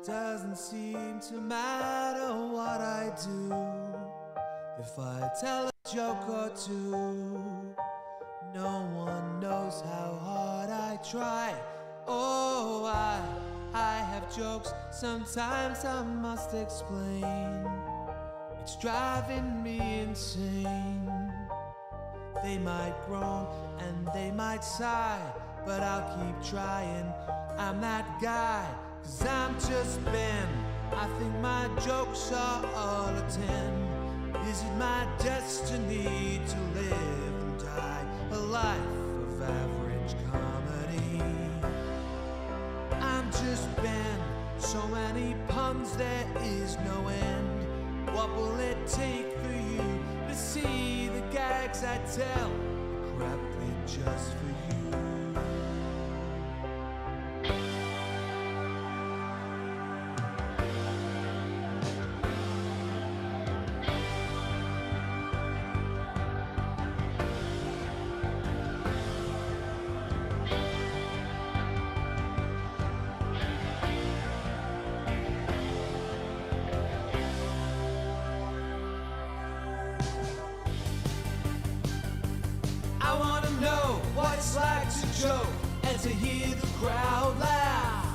Doesn't seem to matter what I do. If I tell a joke or two, no one knows how hard I try. Oh, I have jokes, sometimes I must explain. It's driving me insane. They might groan and they might sigh, but I'll keep trying. I'm that guy, 'cause I'm just Ben. I think my jokes are all a 10. Is it my destiny to live and die a life of average comedy? I'm just Ben, so many puns there is no end. What will it take for you to see the gags I tell? Craply just for you. I wanna know what it's like to joke and to hear the crowd laugh.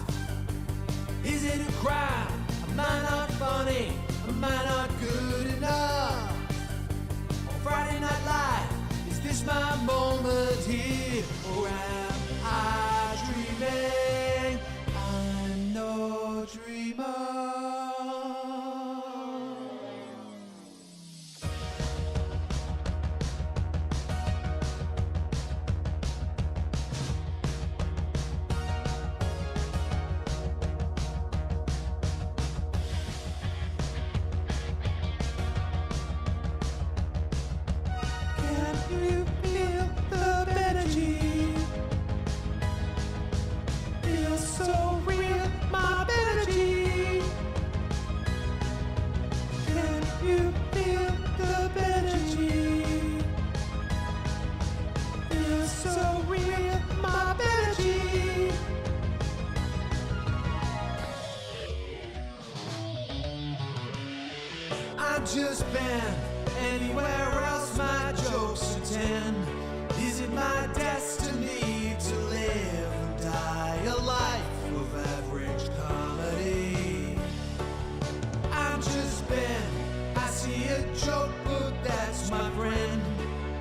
Is it a crime? Am I not funny? Am I not good enough? On Friday Night Live, is this my moment here? Or am I dreaming? I'm no dreamer. I'm just Ben. Anywhere else my jokes attend. Is it my destiny to live and die a life of average comedy? I'm just Ben. I see a joke, but that's my friend.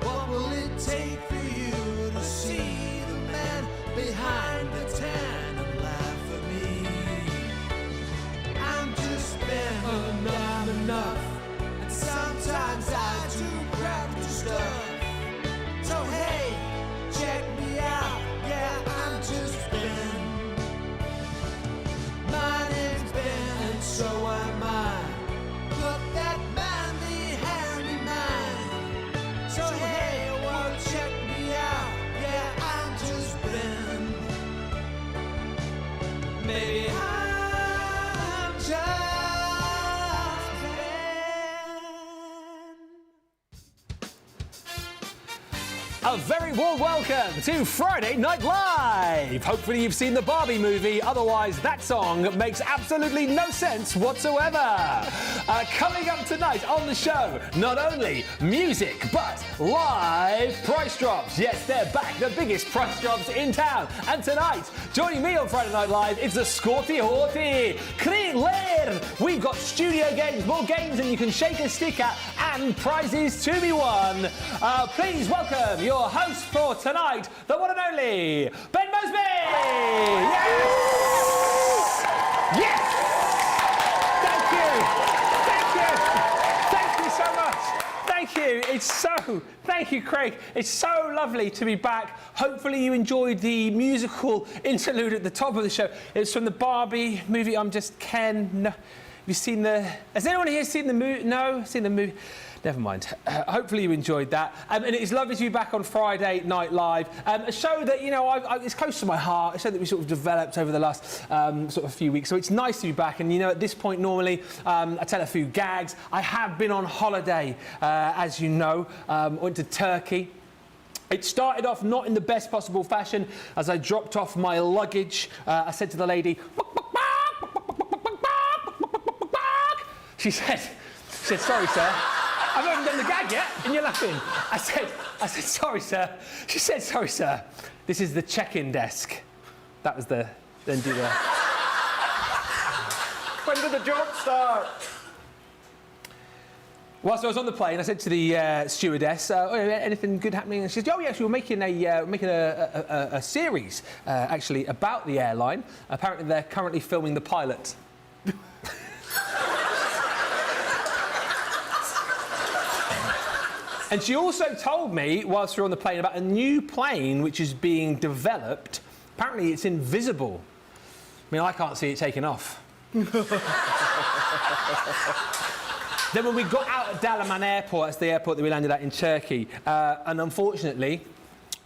What will it take for you to see the man behind the tan and laugh at me? I'm just Ben, and I'm enough. And sometimes I do crafty stuff. So hey, check me out. Yeah, I'm just Ben. My name's Ben, and so am I. Look, that manly hand in mine. So hey, well, check me out. Yeah, I'm just Ben. Maybe I'm just Ben. A very warm welcome to Friday Night Live. Hopefully you've seen the Barbie movie, otherwise that song makes absolutely no sense whatsoever. Coming up tonight on the show, not only music, but live price drops. Yes, they're back, the biggest price drops in town. And tonight, joining me on Friday Night Live, it's the Scorty Horty, Craig Laird. We've got studio games, more games than you can shake a stick at, and prizes to be won. Please welcome your host for tonight, the one and only Ben Moseby! Yes! Yes! Thank you! Thank you! Thank you so much! Thank you! Thank you, Craig. It's so lovely to be back. Hopefully you enjoyed the musical interlude at the top of the show. It's from the Barbie movie, I'm Just Ken. No. Have you seen has anyone here seen the movie? No? Seen the movie? Never mind. Hopefully you enjoyed that. And it's lovely to be back on Friday Night Live. A show that, you know, it's close to my heart. A show that we sort of developed over the last sort of few weeks. So it's nice to be back. And, you know, at this point, normally, I tell a few gags. I have been on holiday, as you know. Went to Turkey. It started off not in the best possible fashion. As I dropped off my luggage, I said to the lady, She said, sorry, sir. I haven't done the gag yet, and you're laughing. I said, sorry, sir. She said, sorry, sir. This is the check-in desk. That was the... Then do the... When did the joke start? Whilst I was on the plane, I said to the stewardess, anything good happening? And she said, oh, yes, we're making a series, actually, about the airline. Apparently, they're currently filming the pilot. And she also told me, whilst we were on the plane, about a new plane which is being developed. Apparently, it's invisible. I mean, I can't see it taking off. Then when we got out at Dalaman Airport, that's the airport that we landed at in Turkey, and unfortunately,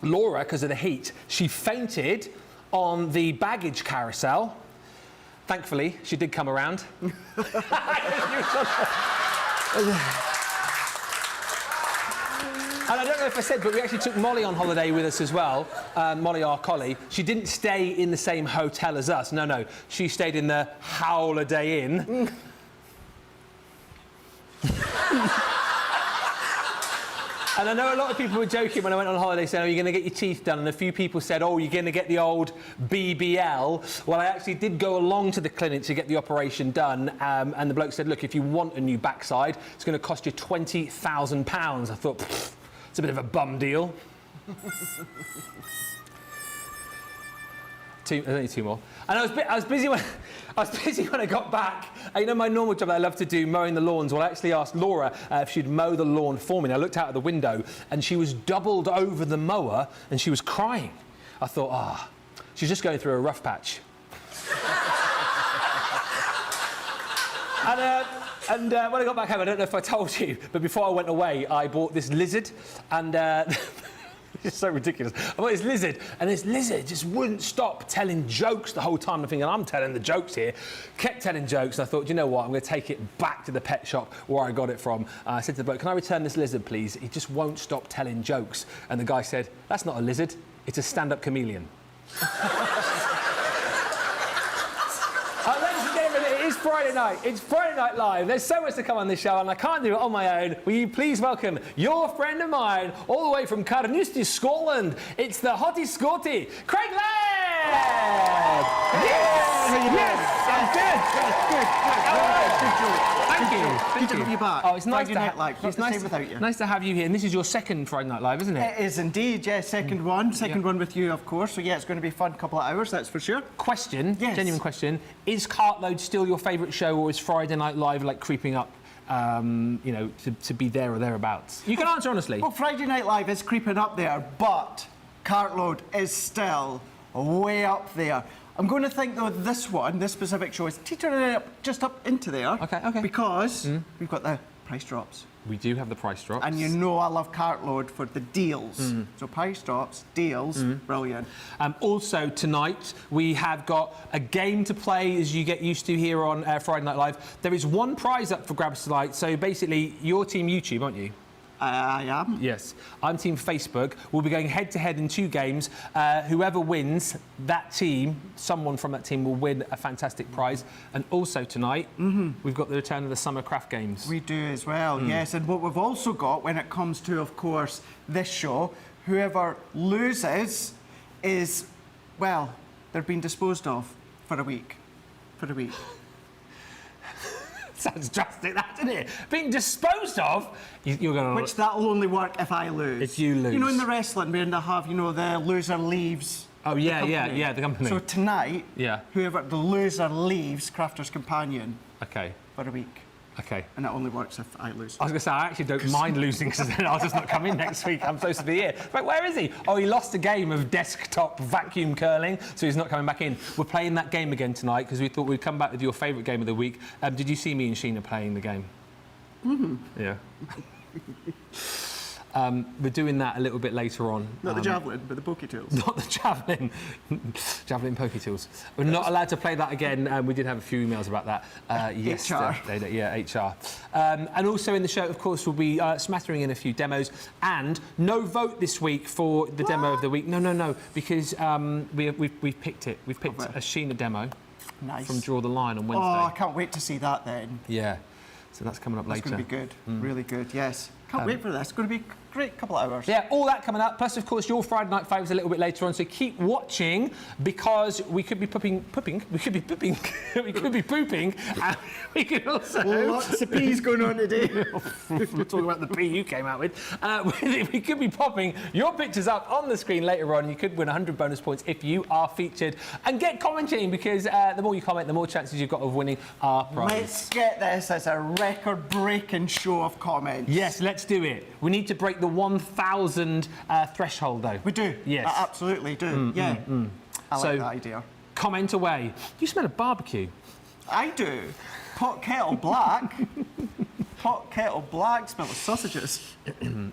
Laura, because of the heat, she fainted on the baggage carousel. Thankfully, she did come around. And I don't know if I said, but we actually took Molly on holiday with us as well. Molly, our collie. She didn't stay in the same hotel as us. No. She stayed in the Holiday Inn. And I know a lot of people were joking when I went on holiday saying, oh, you're going to get your teeth done. And a few people said, oh, you're going to get the old BBL. Well, I actually did go along to the clinic to get the operation done. And the bloke said, look, if you want a new backside, it's going to cost you £20,000. I thought, it's a bit of a bum deal. There's only two more. And I was busy when I got back. You know, my normal job that I love to do, mowing the lawns. Well, I actually asked Laura if she'd mow the lawn for me. And I looked out of the window, and she was doubled over the mower, and she was crying. I thought, she's just going through a rough patch. And when I got back home, I don't know if I told you, but before I went away, I bought this lizard, and it's so ridiculous. I bought this lizard, and this lizard just wouldn't stop telling jokes the whole time. I'm thinking, I'm telling the jokes here. Kept telling jokes, and I thought, you know what, I'm going to take it back to the pet shop where I got it from. I said to the bloke, can I return this lizard, please? He just won't stop telling jokes. And the guy said, that's not a lizard, it's a stand-up chameleon. Ladies and gentlemen, it is Friday night. It's Friday Night Live. There's so much to come on this show, and I can't do it on my own. Will you please welcome your friend of mine, all the way from Carnoustie, Scotland. It's the hottie Scotty, Craig Laird! Yes! I'm good. Thank you. Good to have you back. Oh, it's nice Friday to Night Live. It's nice without you. Nice to have you here. And this is your second Friday Night Live, isn't it? It is indeed, yeah. Second one with you, of course. So yeah, it's going to be a fun couple of hours, that's for sure. Question, yes. Genuine question: is Cartload still your favourite show, or is Friday Night Live like creeping up? You know, to be there or thereabouts. You can answer honestly. Well, Friday Night Live is creeping up there, but Cartload is still way up there. I'm going to think, though, this specific show is teetering up just up into there. Okay. Because we've got the price drops. We do have the price drops. And you know I love Cartload for the deals. So price drops, deals, brilliant. Also, tonight, we have got a game to play, as you get used to here on Friday Night Live. There is one prize up for grabs tonight. So basically, you're Team YouTube, aren't you? I am. Yes. I'm Team Facebook. We'll be going head-to-head in 2 games. Whoever wins, that team, someone from that team will win a fantastic prize. And also tonight, we've got the return of the Summer Craft Games. We do as well, yes. And what we've also got when it comes to, of course, this show, whoever loses is, well, they're being disposed of for a week. Sounds drastic, that, doesn't it? Being disposed of, you're going to... Which that'll only work if I lose. If you lose. You know, in the wrestling, where they have, you know, the loser leaves. Oh, yeah, the company. So tonight, yeah, whoever the loser leaves Crafter's Companion. Okay. For a week. Okay. And it only works if I lose. I was going to say, I actually don't mind losing, because then I'll just not come in next week. I'm supposed to be here. But where is he? Oh, he lost a game of desktop vacuum curling, so he's not coming back in. We're playing that game again tonight, because we thought we'd come back with your favourite game of the week. Did you see me and Sheena playing the game? Yeah. We're doing that a little bit later on. Not the javelin, but the Poke-Tools. Not the javelin. Javelin Poke-Tools. We're not allowed to play that again. We did have a few emails about that yesterday. Yeah, HR. And also in the show, of course, we'll be smattering in a few demos. And no vote this week for the demo of the week. No, because we've picked it. We've picked a Sheena demo. Nice. From Draw the Line on Wednesday. Oh, I can't wait to see that then. Yeah. So that's coming up That's later. going to be good, really good, yes. Can't wait for this. It's going to be a great couple of hours. Yeah, all that coming up. Plus, of course, your Friday Night Favours a little bit later on. So keep watching because we could be pooping. We could be pooping. We could be pooping. And we could also... Lots of peas going on today. We're talking about the pee you came out with. We could be popping your pictures up on the screen later on. You could win 100 bonus points if you are featured. And get commenting because the more you comment, the more chances you've got of winning our prize. Let's get this as a record-breaking show of comments. Yes, let's do it. We need to break the 1,000 threshold, though. We do. Yes. Absolutely do. I like that idea. Comment away. You smell of barbecue. I do. Pot kettle black. Pot kettle black. Smell of sausages.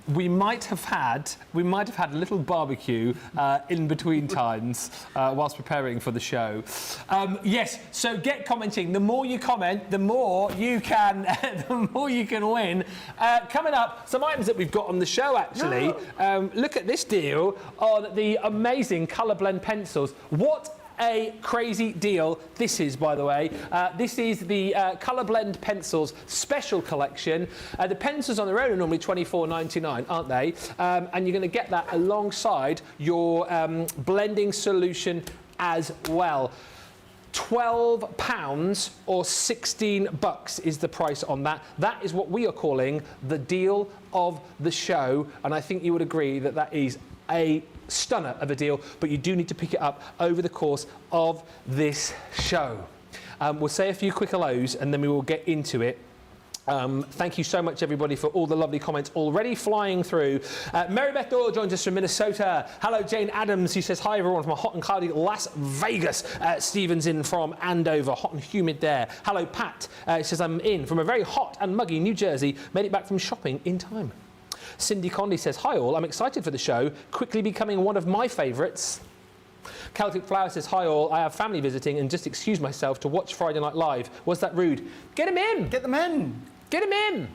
We might have had a little barbecue in between times whilst preparing for the show. Yes, so get commenting. The more you comment, the more you can win. Coming up, some items that we've got on the show actually. Look at this deal on the amazing colour blend pencils. What a crazy deal this is, by the way. This is the Colour Blend Pencils Special Collection. The pencils on their own are normally $24.99, aren't they? And you're going to get that alongside your blending solution as well. £12 or $16 is the price on that. That is what we are calling the deal of the show. And I think you would agree that that is a stunner of a deal, but you do need to pick it up over the course of this show. We'll say a few quick hellos and then we will get into it. Thank you so much, everybody, for all the lovely comments already flying through. Mary Beth Doyle joins us from Minnesota. Hello, Jane Adams, who says, hi, everyone, from a hot and cloudy Las Vegas. Stephen's in from Andover, hot and humid there. Hello, Pat. Says, I'm in from a very hot and muggy New Jersey. Made it back from shopping in time. Cindy Conley says, hi all, I'm excited for the show, quickly becoming one of my favourites. Celtic Flower says, hi all, I have family visiting and just excuse myself to watch Friday Night Live. Was that rude? Get them in! Get them in! Get them in!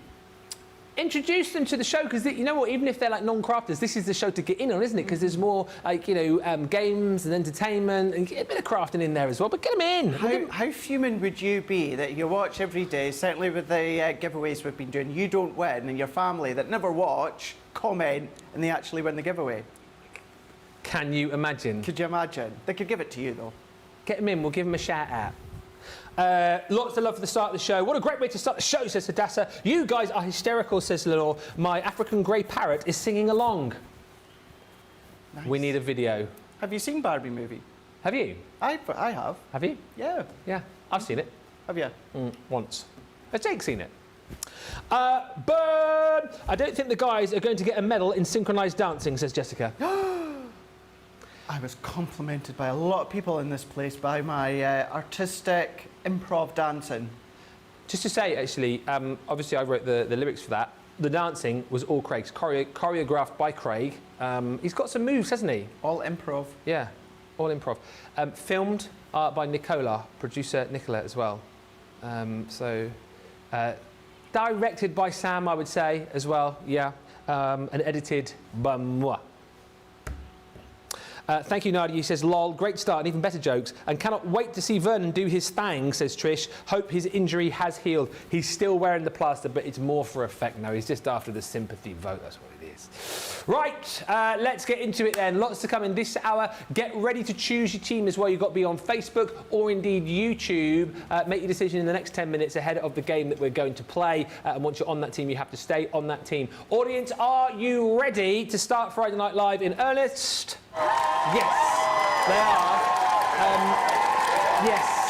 Introduce them to the show because you know what, even if they're like non-crafters, this is the show to get in on, isn't it? Because there's more like, you know, games and entertainment and get a bit of crafting in there as well, but get them in. How fuming would you be that you watch every day, certainly with the giveaways we've been doing, you don't win and your family that never watch, comment and they actually win the giveaway? Can you imagine? Could you imagine? They could give it to you though. Get them in, we'll give them a shout out. Lots of love for the start of the show. What a great way to start the show, says Hadassah. You guys are hysterical, says Lenore. My African grey parrot is singing along. Nice. We need a video. Have you seen Barbie movie? Have you? I have. Have you? Yeah. Yeah, I've seen it. Have you? Once. Has Jake seen it? Burn! I don't think the guys are going to get a medal in synchronised dancing, says Jessica. I was complimented by a lot of people in this place by my artistic improv dancing. Just to say, actually, obviously I wrote the lyrics for that. The dancing was all Craig's, choreographed by Craig. He's got some moves, hasn't he? All improv. Yeah, all improv. Filmed by Nicola, producer Nicola as well. Directed by Sam, I would say, as well, yeah. And edited by moi. Thank you, Nadia. He says, lol, great start and even better jokes. And cannot wait to see Vernon do his thang, says Trish. Hope his injury has healed. He's still wearing the plaster, but it's more for effect now. He's just after the sympathy vote. That's what it is. Right, let's get into it then. Lots to come in this hour. Get ready to choose your team as well. You've got to be on Facebook or indeed YouTube. Make your decision in the next 10 minutes ahead of the game that we're going to play. And once you're on that team, you have to stay on that team. Audience, are you ready to start Friday Night Live in earnest? Yes, they are. Yes.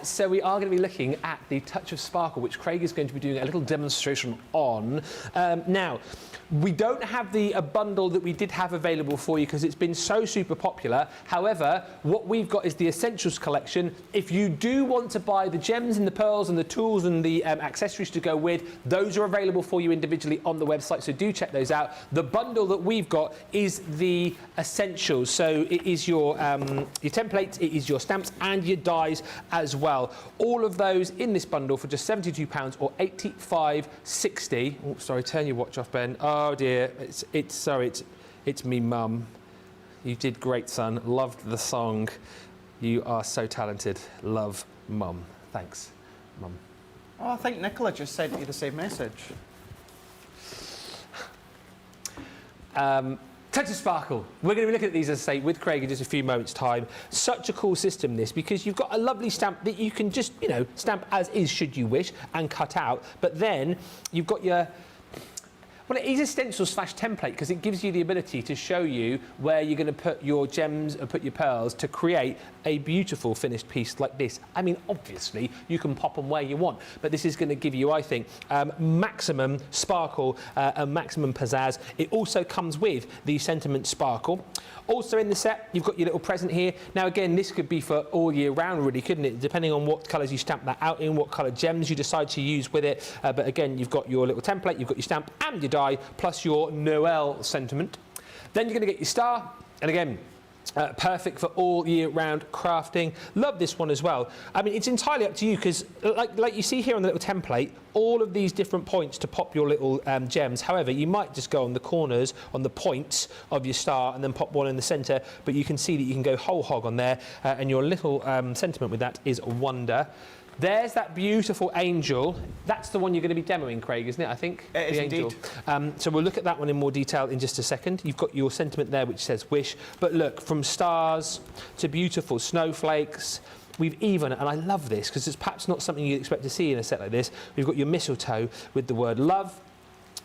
So we are going to be looking at the Touch of Sparkle, which Craig is going to be doing a little demonstration on. Now, we don't have the bundle that we did have available for you because it's been so super popular. However, what we've got is the Essentials collection. If you do want to buy the gems and the pearls and the tools and the accessories to go with, those are available for you individually on the website, so do check those out. The bundle that we've got is the Essentials. So it is your templates, it is your stamps and your dies as well. All of those in this bundle for just £72 or $85.60. Oh, sorry, turn your watch off, Ben. Oh dear, it's me, Mum. You did great, son. Loved the song. You are so talented. Love, Mum. Thanks, Mum. Oh, I think Nicola just sent you the same message. Touch of sparkle. We're going to be looking at these, as I say, with Craig in just a few moments' time. Such a cool system, this, because you've got a lovely stamp that you can just, you know, stamp as is, should you wish, and cut out. But then you've got your... Well, it is a stencil / template because it gives you the ability to show you where you're going to put your gems and put your pearls to create a beautiful finished piece like this. I mean, obviously, you can pop them where you want, but this is going to give you, I think, maximum sparkle and maximum pizzazz. It also comes with the Sentiment Sparkle. Also in the set, you've got your little present here. Now, again, this could be for all year round, really, couldn't it? Depending on what colours you stamp that out in, what colour gems you decide to use with it. But again, you've got your little template, you've got your stamp and your die, plus your Noel sentiment. Then you're going to get your star, and again, perfect for all year round crafting. Love this one as well. I mean, it's entirely up to you because, like you see here on the little template, all of these different points to pop your little gems. However, you might just go on the corners, on the points of your star, and then pop one in the centre. But you can see that you can go whole hog on there, and your little sentiment with that is wonder. There's that beautiful angel. That's the one you're going to be demoing, Craig, isn't it, I think? It is angel. indeed. So we'll look at that one in more detail in just a second. You've got your sentiment there which says wish. But look, from stars to beautiful snowflakes, we've even, and I love this because it's perhaps not something you'd expect to see in a set like this, we've got your mistletoe with the word love.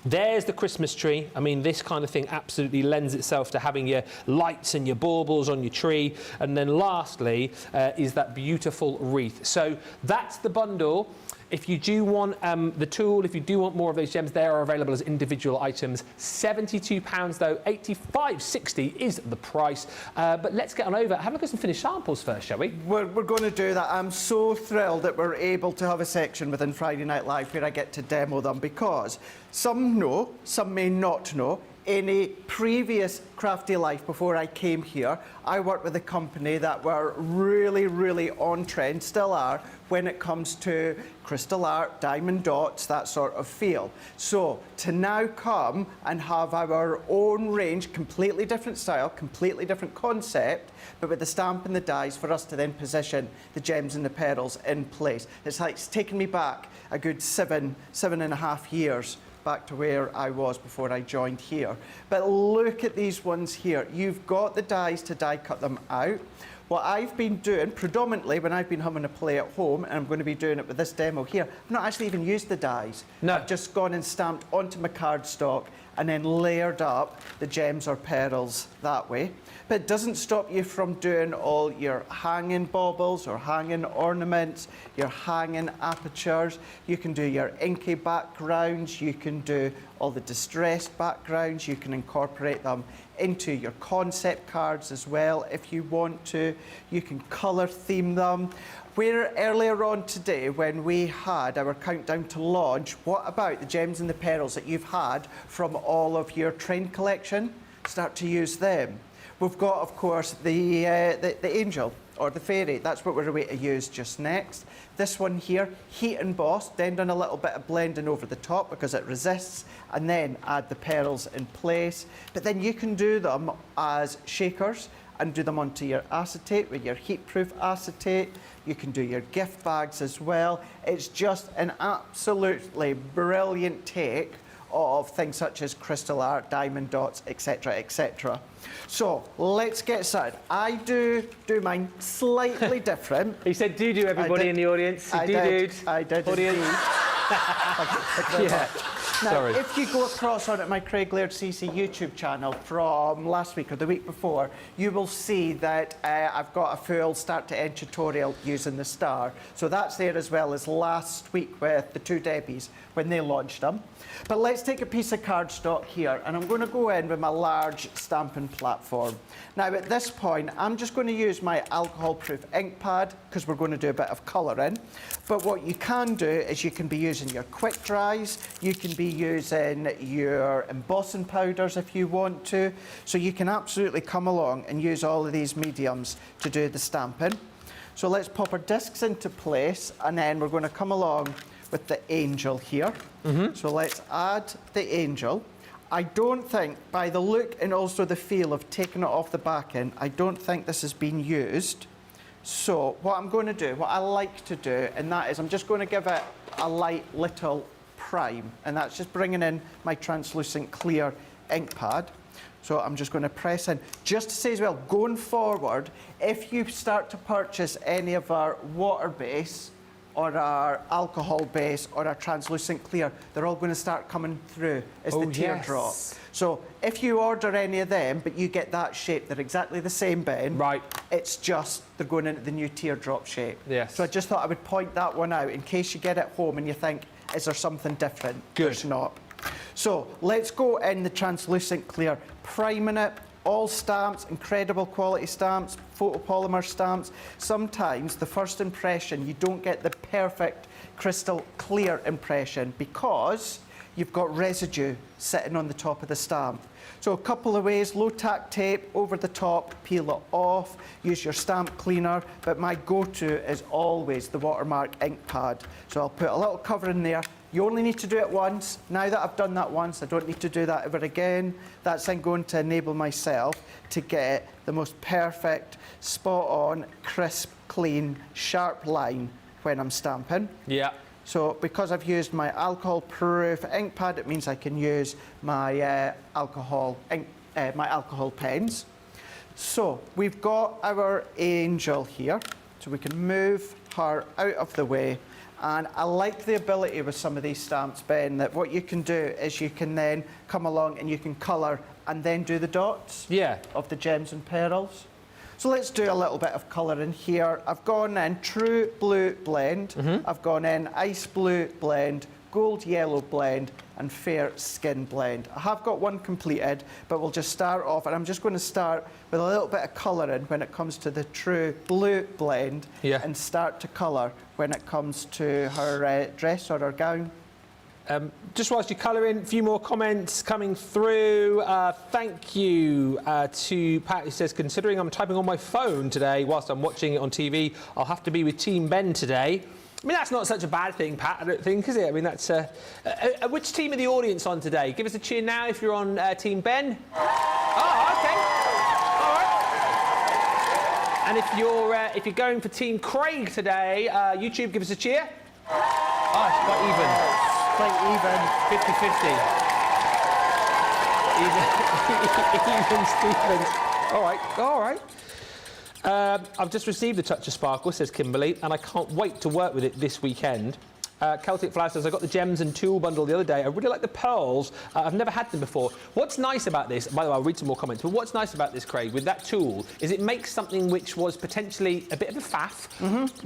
There's the Christmas tree. I mean, this kind of thing absolutely lends itself to having your lights and your baubles on your tree. And then lastly is that beautiful wreath. So that's the bundle. If you do want the tool, if you do want more of those gems, they are available as individual items. £72 though, £85.60 is the price. But let's get on over. Have a look at some finished samples first, shall we? We're going to do that. I'm so thrilled that we're able to have a section within Friday Night Live where I get to demo them, because some know, some may not know. In a previous crafty life before I came here, I worked with a company that were really, really on trend, still are, when it comes to crystal art, diamond dots, that sort of feel. So to now come and have our own range, completely different style, completely different concept, but with the stamp and the dies for us to then position the gems and the pearls in place. It's like it's taken me back a good seven and a half years back to where I was before I joined here. But look at these ones here. You've got the dies to die cut them out. What I've been doing, predominantly when I've been having a play at home, and I'm going to be doing it with this demo here, I've not actually even used the dies. No. I've just gone and stamped onto my cardstock and then layered up the gems or pearls that way. But it doesn't stop you from doing all your hanging baubles or hanging ornaments, your hanging apertures. You can do your inky backgrounds, you can do all the distressed backgrounds, you can incorporate them into your concept cards as well if you want to. You can colour theme them. Where earlier on today, when we had our countdown to launch, what about the gems and the pearls that you've had from all of your trend collection? Start to use them. We've got, of course, the angel or the fairy. That's what we're going to use just next. This one here, heat embossed, then done a little bit of blending over the top because it resists, and then add the pearls in place. But then you can do them as shakers and do them onto your acetate with your heat-proof acetate. You can do your gift bags as well. It's just an absolutely brilliant take of things such as crystal art, diamond dots, etc., etc. So let's get started. I do mine slightly different. He said, do everybody in the audience. I did. Audience. Yeah. Now, Sorry. if you go across on my Craig Laird CC YouTube channel from last week or the week before, you will see that I've got a full start-to-end tutorial using the star. So that's there as well as last week with the two Debbies when they launched them. But let's take a piece of cardstock here, and I'm going to go in with my large stamping platform. Now, at this point, I'm just going to use my alcohol-proof ink pad because we're going to do a bit of colouring. But what you can do is you can be using your quick dries, you can be using your embossing powders if you want to. So you can absolutely come along and use all of these mediums to do the stamping. So let's pop our discs into place, and then we're going to come along with the angel here. So let's add the angel. I don't think, by the look and also the feel of taking it off the back end, I don't think this has been used So what I'm going to do, what I like to do, and that is I'm just going to give it a light little prime, and that's just bringing in my translucent clear ink pad. So I'm just going to press in. Just to say as well, going forward, if you start to purchase any of our water base or our alcohol base or our translucent clear, they're all going to start coming through as the teardrop. Yes. So if you order any of them, but you get that shape, they're exactly the same, Ben. Right. It's just they're going into the new teardrop shape. Yes. So I just thought I would point that one out in case you get it home and you think, is there something different? Good. There's not. So let's go in the translucent clear, priming it. All stamps, incredible quality stamps, photopolymer stamps. Sometimes the first impression, you don't get the perfect crystal clear impression because you've got residue sitting on the top of the stamp. So a couple of ways: low tack tape over the top, peel it off, use your stamp cleaner, but my go-to is always the Watermark ink pad. So I'll put a little cover in there. You only need to do it once. Now that I've done that once, I don't need to do that ever again. That's then going to enable myself to get the most perfect, spot-on, crisp, clean, sharp line when I'm stamping. Yeah. So because I've used my alcohol-proof ink pad, it means I can use my alcohol pens. So we've got our angel here, so we can move her out of the way. And I like the ability with some of these stamps, Ben, that what you can do is you can then come along and you can colour and then do the dots of the gems and pearls. So let's do a little bit of colour in here. I've gone in true blue blend, I've gone in ice blue blend, gold yellow blend and fair skin blend. I have got one completed, but we'll just start off, and I'm just going to start with a little bit of colouring when it comes to the true blue blend and start to colour when it comes to her dress or her gown. Just whilst you colour in, a few more comments coming through. Thank you to Pat, who says, considering I'm typing on my phone today whilst I'm watching it on TV, I'll have to be with Team Ben today. I mean, that's not such a bad thing, Pat, I don't think, is it? I mean, that's... which team are the audience on today? Give us a cheer now if you're on Team Ben. Oh, OK. All right. And if you're going for Team Craig today, YouTube, give us a cheer. Oh, it's quite even. Quite even. 50-50. Even Stevens. All right, all right. I've just received a touch of sparkle, says Kimberly, and I can't wait to work with it this weekend. Celtic Flower says, I got the gems and tool bundle the other day. I really like the pearls. I've never had them before. What's nice about this, by the way, I'll read some more comments, but what's nice about this, Craig, with that tool, is it makes something which was potentially a bit of a faff,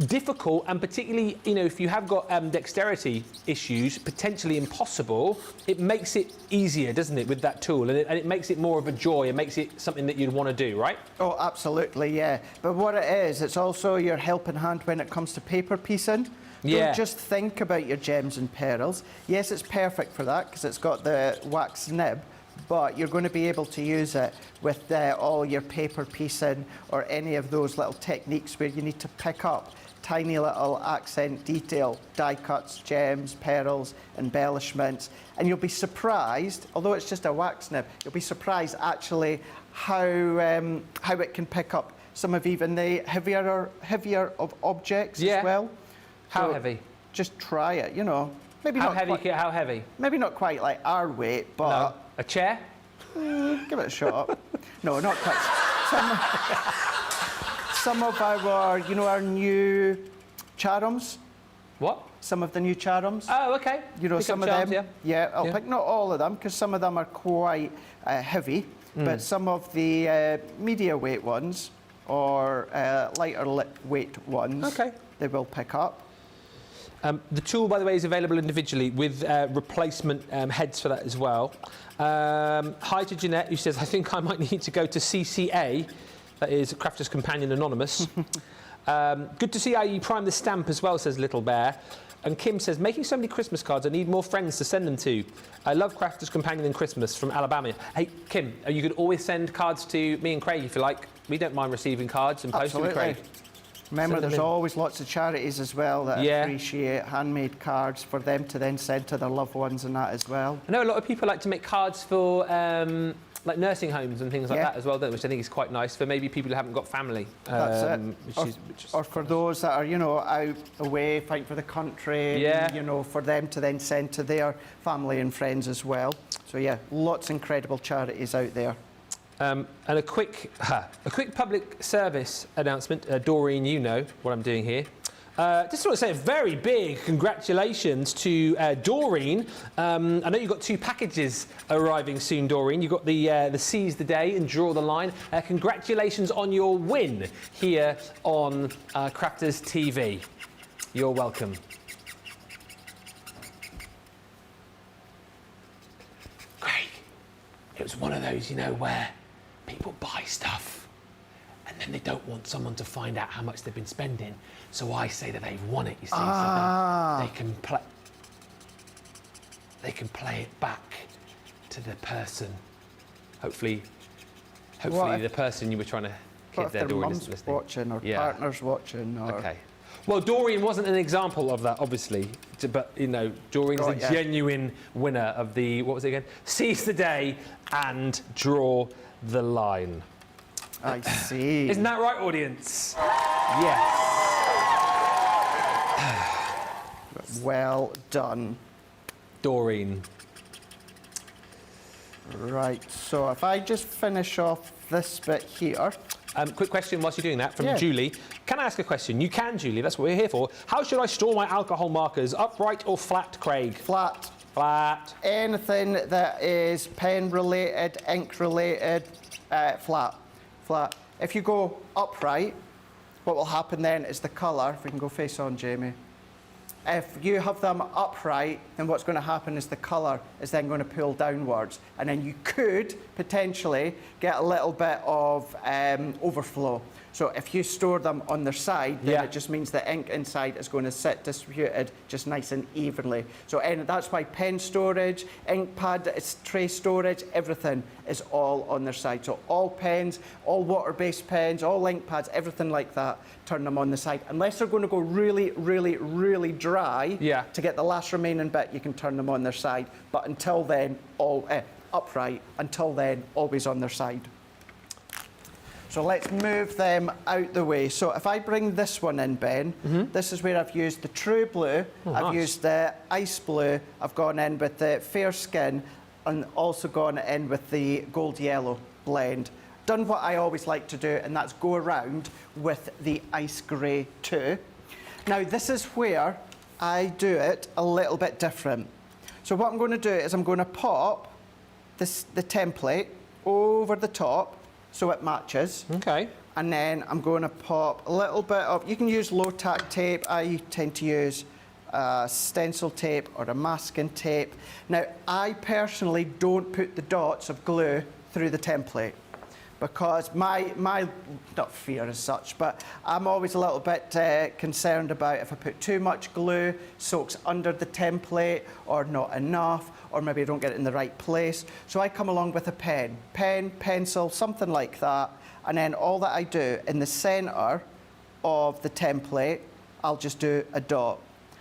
difficult, and particularly, you know, if you have got dexterity issues, potentially impossible, it makes it easier, doesn't it, with that tool? And it makes it more of a joy. It makes it something that you'd want to do, right? Oh, absolutely, yeah. But what it is, it's also your helping hand when it comes to paper piecing. Don't just think about your gems and pearls. Yes, it's perfect for that because it's got the wax nib, but you're going to be able to use it with all your paper piecing or any of those little techniques where you need to pick up tiny little accent detail, die cuts, gems, pearls, embellishments. And you'll be surprised, although it's just a wax nib, you'll be surprised actually how it can pick up some of even the heavier of objects as well. How So heavy? Just try it, you know. Maybe How not heavy? quite, How heavy? maybe not quite like our weight, but No. A chair? give it a shot. No, not quite. Some of our, you know, our new charms. What? Some of the new charms. Oh, OK. You know, Pick some up of charms, them. Yeah. I'll pick not all of them because some of them are quite heavy, but some of the media weight ones or lighter weight ones, they will pick up. The tool, by the way, is available individually with replacement heads for that as well. Hi to Jeanette, who says, I think I might need to go to CCA, that is Crafter's Companion Anonymous. Good to see how you prime the stamp as well, says Little Bear. And Kim says, making so many Christmas cards, I need more friends to send them to. I love Crafter's Companion and Christmas from Alabama. Hey, Kim, you could always send cards to me and Craig if you like. We don't mind receiving cards and posting to Craig. Remember, there's always lots of charities as well that appreciate handmade cards for them to then send to their loved ones and that as well. I know a lot of people like to make cards for like nursing homes and things like Yeah. that as well, don't they? Which I think is quite nice for maybe people who haven't got family. That's it. Which is Or for those that are, you know, out away, fighting for the country, Yeah. you know, for them to then send to their family and friends as well. So yeah, lots of incredible charities out there. And a quick public service announcement. Doreen, you know what I'm doing here. Just want to say a very big congratulations to Doreen. I know you've got 2 packages arriving soon, Doreen. You've got the Seize the Day and Draw the Line. Congratulations on your win here on Crafters TV. You're welcome. Craig, it was one of those, you know, where people buy stuff and then they don't want someone to find out how much they've been spending. So I say that they've won it, you see, so they can play it back to the person. Hopefully the person you were trying to What kid if there, their Doreen, mum's isn't listening. watching or Yeah. partner's watching? Or... Okay. Well, Doreen wasn't an example of that, obviously, but, you know, Doreen's Right, a yeah. genuine winner of the, what was it again? Seize the Day and Draw the Line. I see. Isn't that right, audience? Yes. Well done. Doreen. Right, so if I just finish off this bit here. Quick question whilst you're doing that from Yeah. Julie. Can I ask a question? You can, Julie. That's what we're here for. How should I store my alcohol markers? Upright or flat, Craig? Flat. Flat. Anything that is pen related, ink related, flat. Flat. If you go upright, what will happen then is the colour, if we can go face on, Jamie. If you have them upright, then what's going to happen is the colour is then going to pull downwards. And then you could potentially get a little bit of overflow. So if you store them on their side, then Yeah. it just means the ink inside is going to sit distributed just nice and evenly. So and that's why pen storage, ink pad, tray storage, everything is all on their side. So all pens, all water-based pens, all ink pads, everything like that, turn them on the side. Unless they're going to go really, really, really dry, Yeah. to get the last remaining bit, you can turn them on their side. But until then, all upright. Until then, always on their side. So let's move them out the way. So if I bring this one in, Ben, this is where I've used the true blue, I've nice. used the ice blue, I've gone in with the fair skin, and also gone in with the gold yellow blend. Done what I always like to do, and that's go around with the ice grey too. Now this is where I do it a little bit different. So what I'm going to do is I'm going to pop the template over the top so it matches. Okay. And then I'm going to pop a little bit of, you can use low tack tape. I tend to use stencil tape or a masking tape. Now, I personally don't put the dots of glue through the template because my not fear as such, but I'm always a little bit concerned about if I put too much glue, soaks under the template or not enough, or maybe I don't get it in the right place. So I come along with a pen, pencil, something like that, and then all that I do in the centre of the template, I'll just do a dot.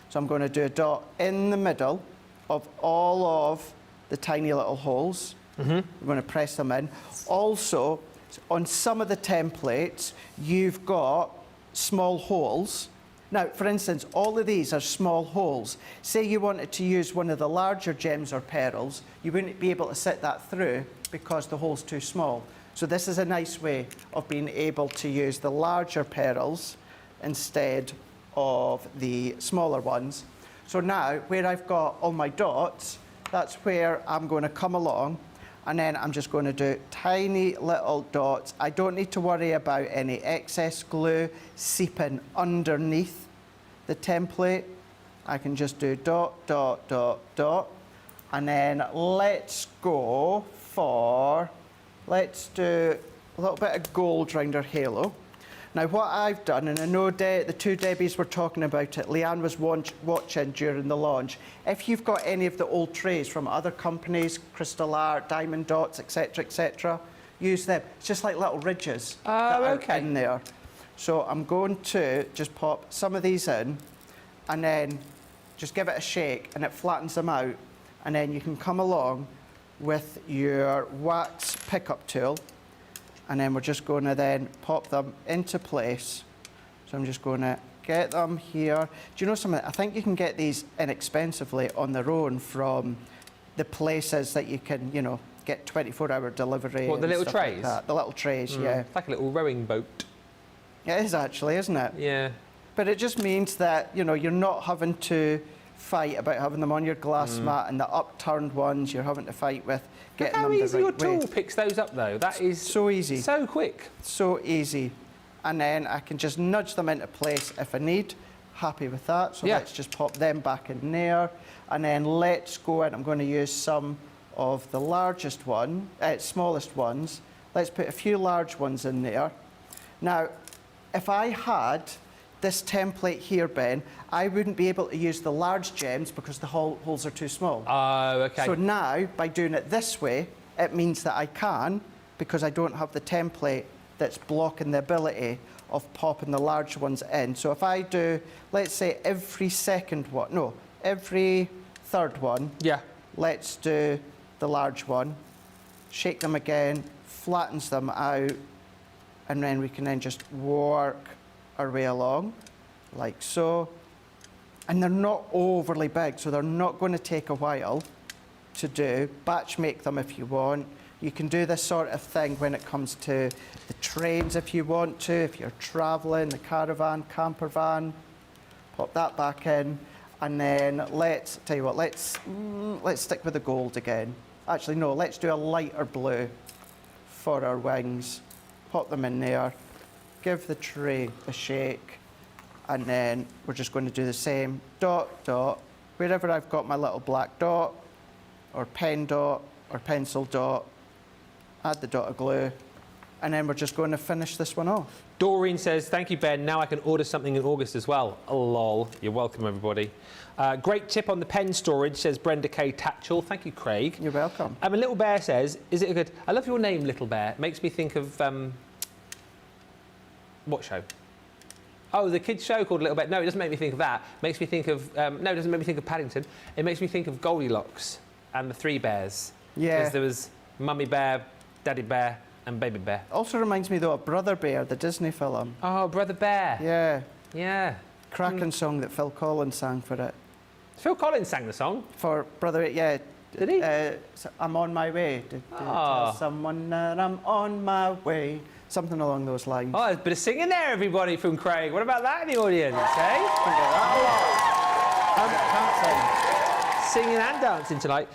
So I'm going to do a dot in the middle of all of the tiny little holes. I'm going to press them in. Also, on some of the templates, you've got small holes. Now, for instance, all of these are small holes. Say you wanted to use one of the larger gems or pearls, you wouldn't be able to sit that through because the hole's too small. So this is a nice way of being able to use the larger pearls instead of the smaller ones. So now, where I've got all my dots, that's where I'm going to come along, and then I'm just going to do tiny little dots. I don't need to worry about any excess glue seeping underneath the template. I can just do dot, dot, dot, dot. And then let's go for, let's do a little bit of gold round our halo. Now what I've done, and I know the two Debbies were talking about it, Leanne was watching during the launch. If you've got any of the old trays from other companies, Crystal Art, Diamond Dots, etc., use them. It's just like little ridges that are in there. So I'm going to just pop some of these in and then just give it a shake and it flattens them out. And then you can come along with your wax pickup tool, and then we're just going to then pop them into place. So I'm just going to get them here. Do you know something? I think you can get these inexpensively on their own from the places that you can, you know, get 24-hour delivery. What, the and little stuff trays? like that. The little trays, yeah. It's like a little rowing boat. It is actually, isn't it? Yeah. But it just means that, you know, you're not having to fight about having them on your glass mat, and the upturned ones you're having to fight with Look getting how them the easy your right way. tool picks those up, though. That is So easy. so quick. So easy. And then I can just nudge them into place if I need. Happy with that. So Yeah. let's just pop them back in there. And then let's go in. I'm going to use some of the largest one, smallest ones. Let's put a few large ones in there. Now, if I had this template here, Ben, I wouldn't be able to use the large gems because the holes are too small. Oh, okay. So now, by doing it this way, it means that I can, because I don't have the template that's blocking the ability of popping the large ones in. So if I do, let's say every third one, Yeah. let's do the large one, shake them again, flattens them out, and then we can then just work our way along, like so. And they're not overly big, so they're not going to take a while to do. Batch make them if you want. You can do this sort of thing when it comes to the trains if you want to, if you're travelling, the caravan, camper van. Pop that back in, and then let's stick with the gold again. Actually, no, let's do a lighter blue for our wings. Pop them in there, give the tray a shake, and then we're just going to do the same. Dot, dot, wherever I've got my little black dot, or pen dot, or pencil dot, add the dot of glue, and then we're just going to finish this one off. Doreen says, thank you, Ben. Now I can order something in August as well. Oh, lol. You're welcome, everybody. Great tip on the pen storage, says Brenda K. Tatchell. Thank you, Craig. You're welcome. And Little Bear says, is it a good... I love your name, Little Bear. It makes me think of... what show? Oh, the kids' show called Little Bear. No, it doesn't make me think of that. It makes me think of... no, it doesn't make me think of Paddington. It makes me think of Goldilocks and the Three Bears. Yeah. Because there was Mummy Bear, Daddy Bear and Baby Bear. Also reminds me, though, of Brother Bear, the Disney film. Oh, Brother Bear. Yeah. Yeah. Cracking song that Phil Collins sang for it. Phil Collins sang the song. For Brother, yeah. Did he? So I'm on my way. Ah. Tell someone that I'm on my way. Something along those lines. Oh, there's a bit of singing there, everybody, from Craig. What about that in the audience, eh? Can't sing. Singing and dancing tonight.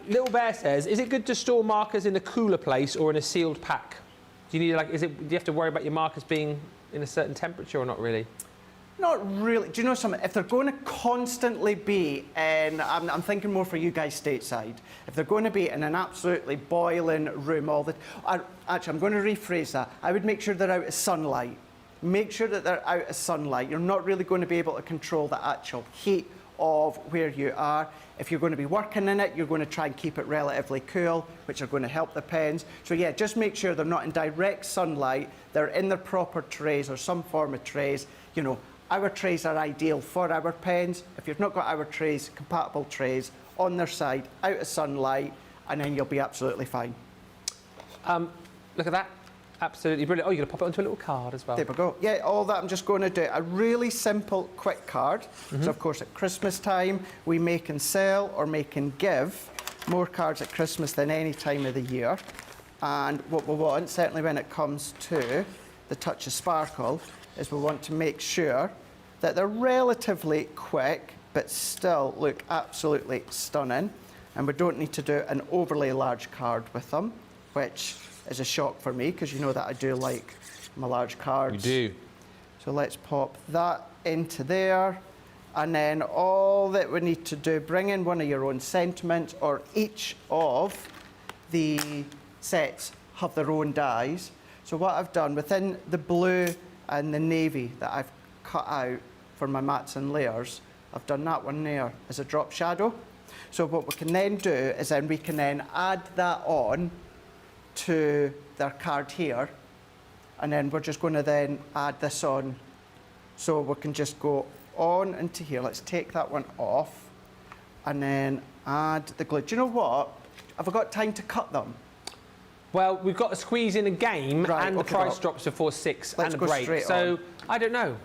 Little Bear says, is it good to store markers in a cooler place or in a sealed pack? Do you need, do you have to worry about your markers being in a certain temperature or not really? Not really. Do you know something? If they're going to constantly be in, I'm thinking more for you guys stateside, if they're going to be in an absolutely boiling room all the actually, I'm going to rephrase that. I would make sure they're out of sunlight. Make sure that they're out of sunlight. You're not really going to be able to control the actual heat of where you are. If you're going to be working in it, you're going to try and keep it relatively cool, which are going to help the pens. So yeah, just make sure they're not in direct sunlight. They're in their proper trays or some form of trays. You know, our trays are ideal for our pens. If you've not got our trays, compatible trays on their side, out of sunlight, and then you'll be absolutely fine. Look at that. Absolutely brilliant. Oh, you're going to pop it onto a little card as well. There we go. Yeah, all that I'm just going to do. A really simple, quick card. So, of course, at Christmas time, we make and sell or make and give more cards at Christmas than any time of the year. And what we want, certainly when it comes to the touch of sparkle, is we want to make sure that they're relatively quick, but still look absolutely stunning. And we don't need to do an overly large card with them, which is a shock for me, because you know that I do like my large cards. You do. So let's pop that into there. And then all that we need to do, bring in one of your own sentiments, or each of the sets have their own dies. So what I've done, within the blue and the navy that I've cut out for my mats and layers, I've done that one there as a drop shadow. So what we can then do is then we can then add that on to their card here, and then we're just going to then add this on. So we can just go on into here. Let's take that one off and then add the glue. Do you know what? Have I got time to cut them? Well, we've got to squeeze in a game Right, and the okay, price well, drops before 6 let's and a go break. straight So, on. I don't know.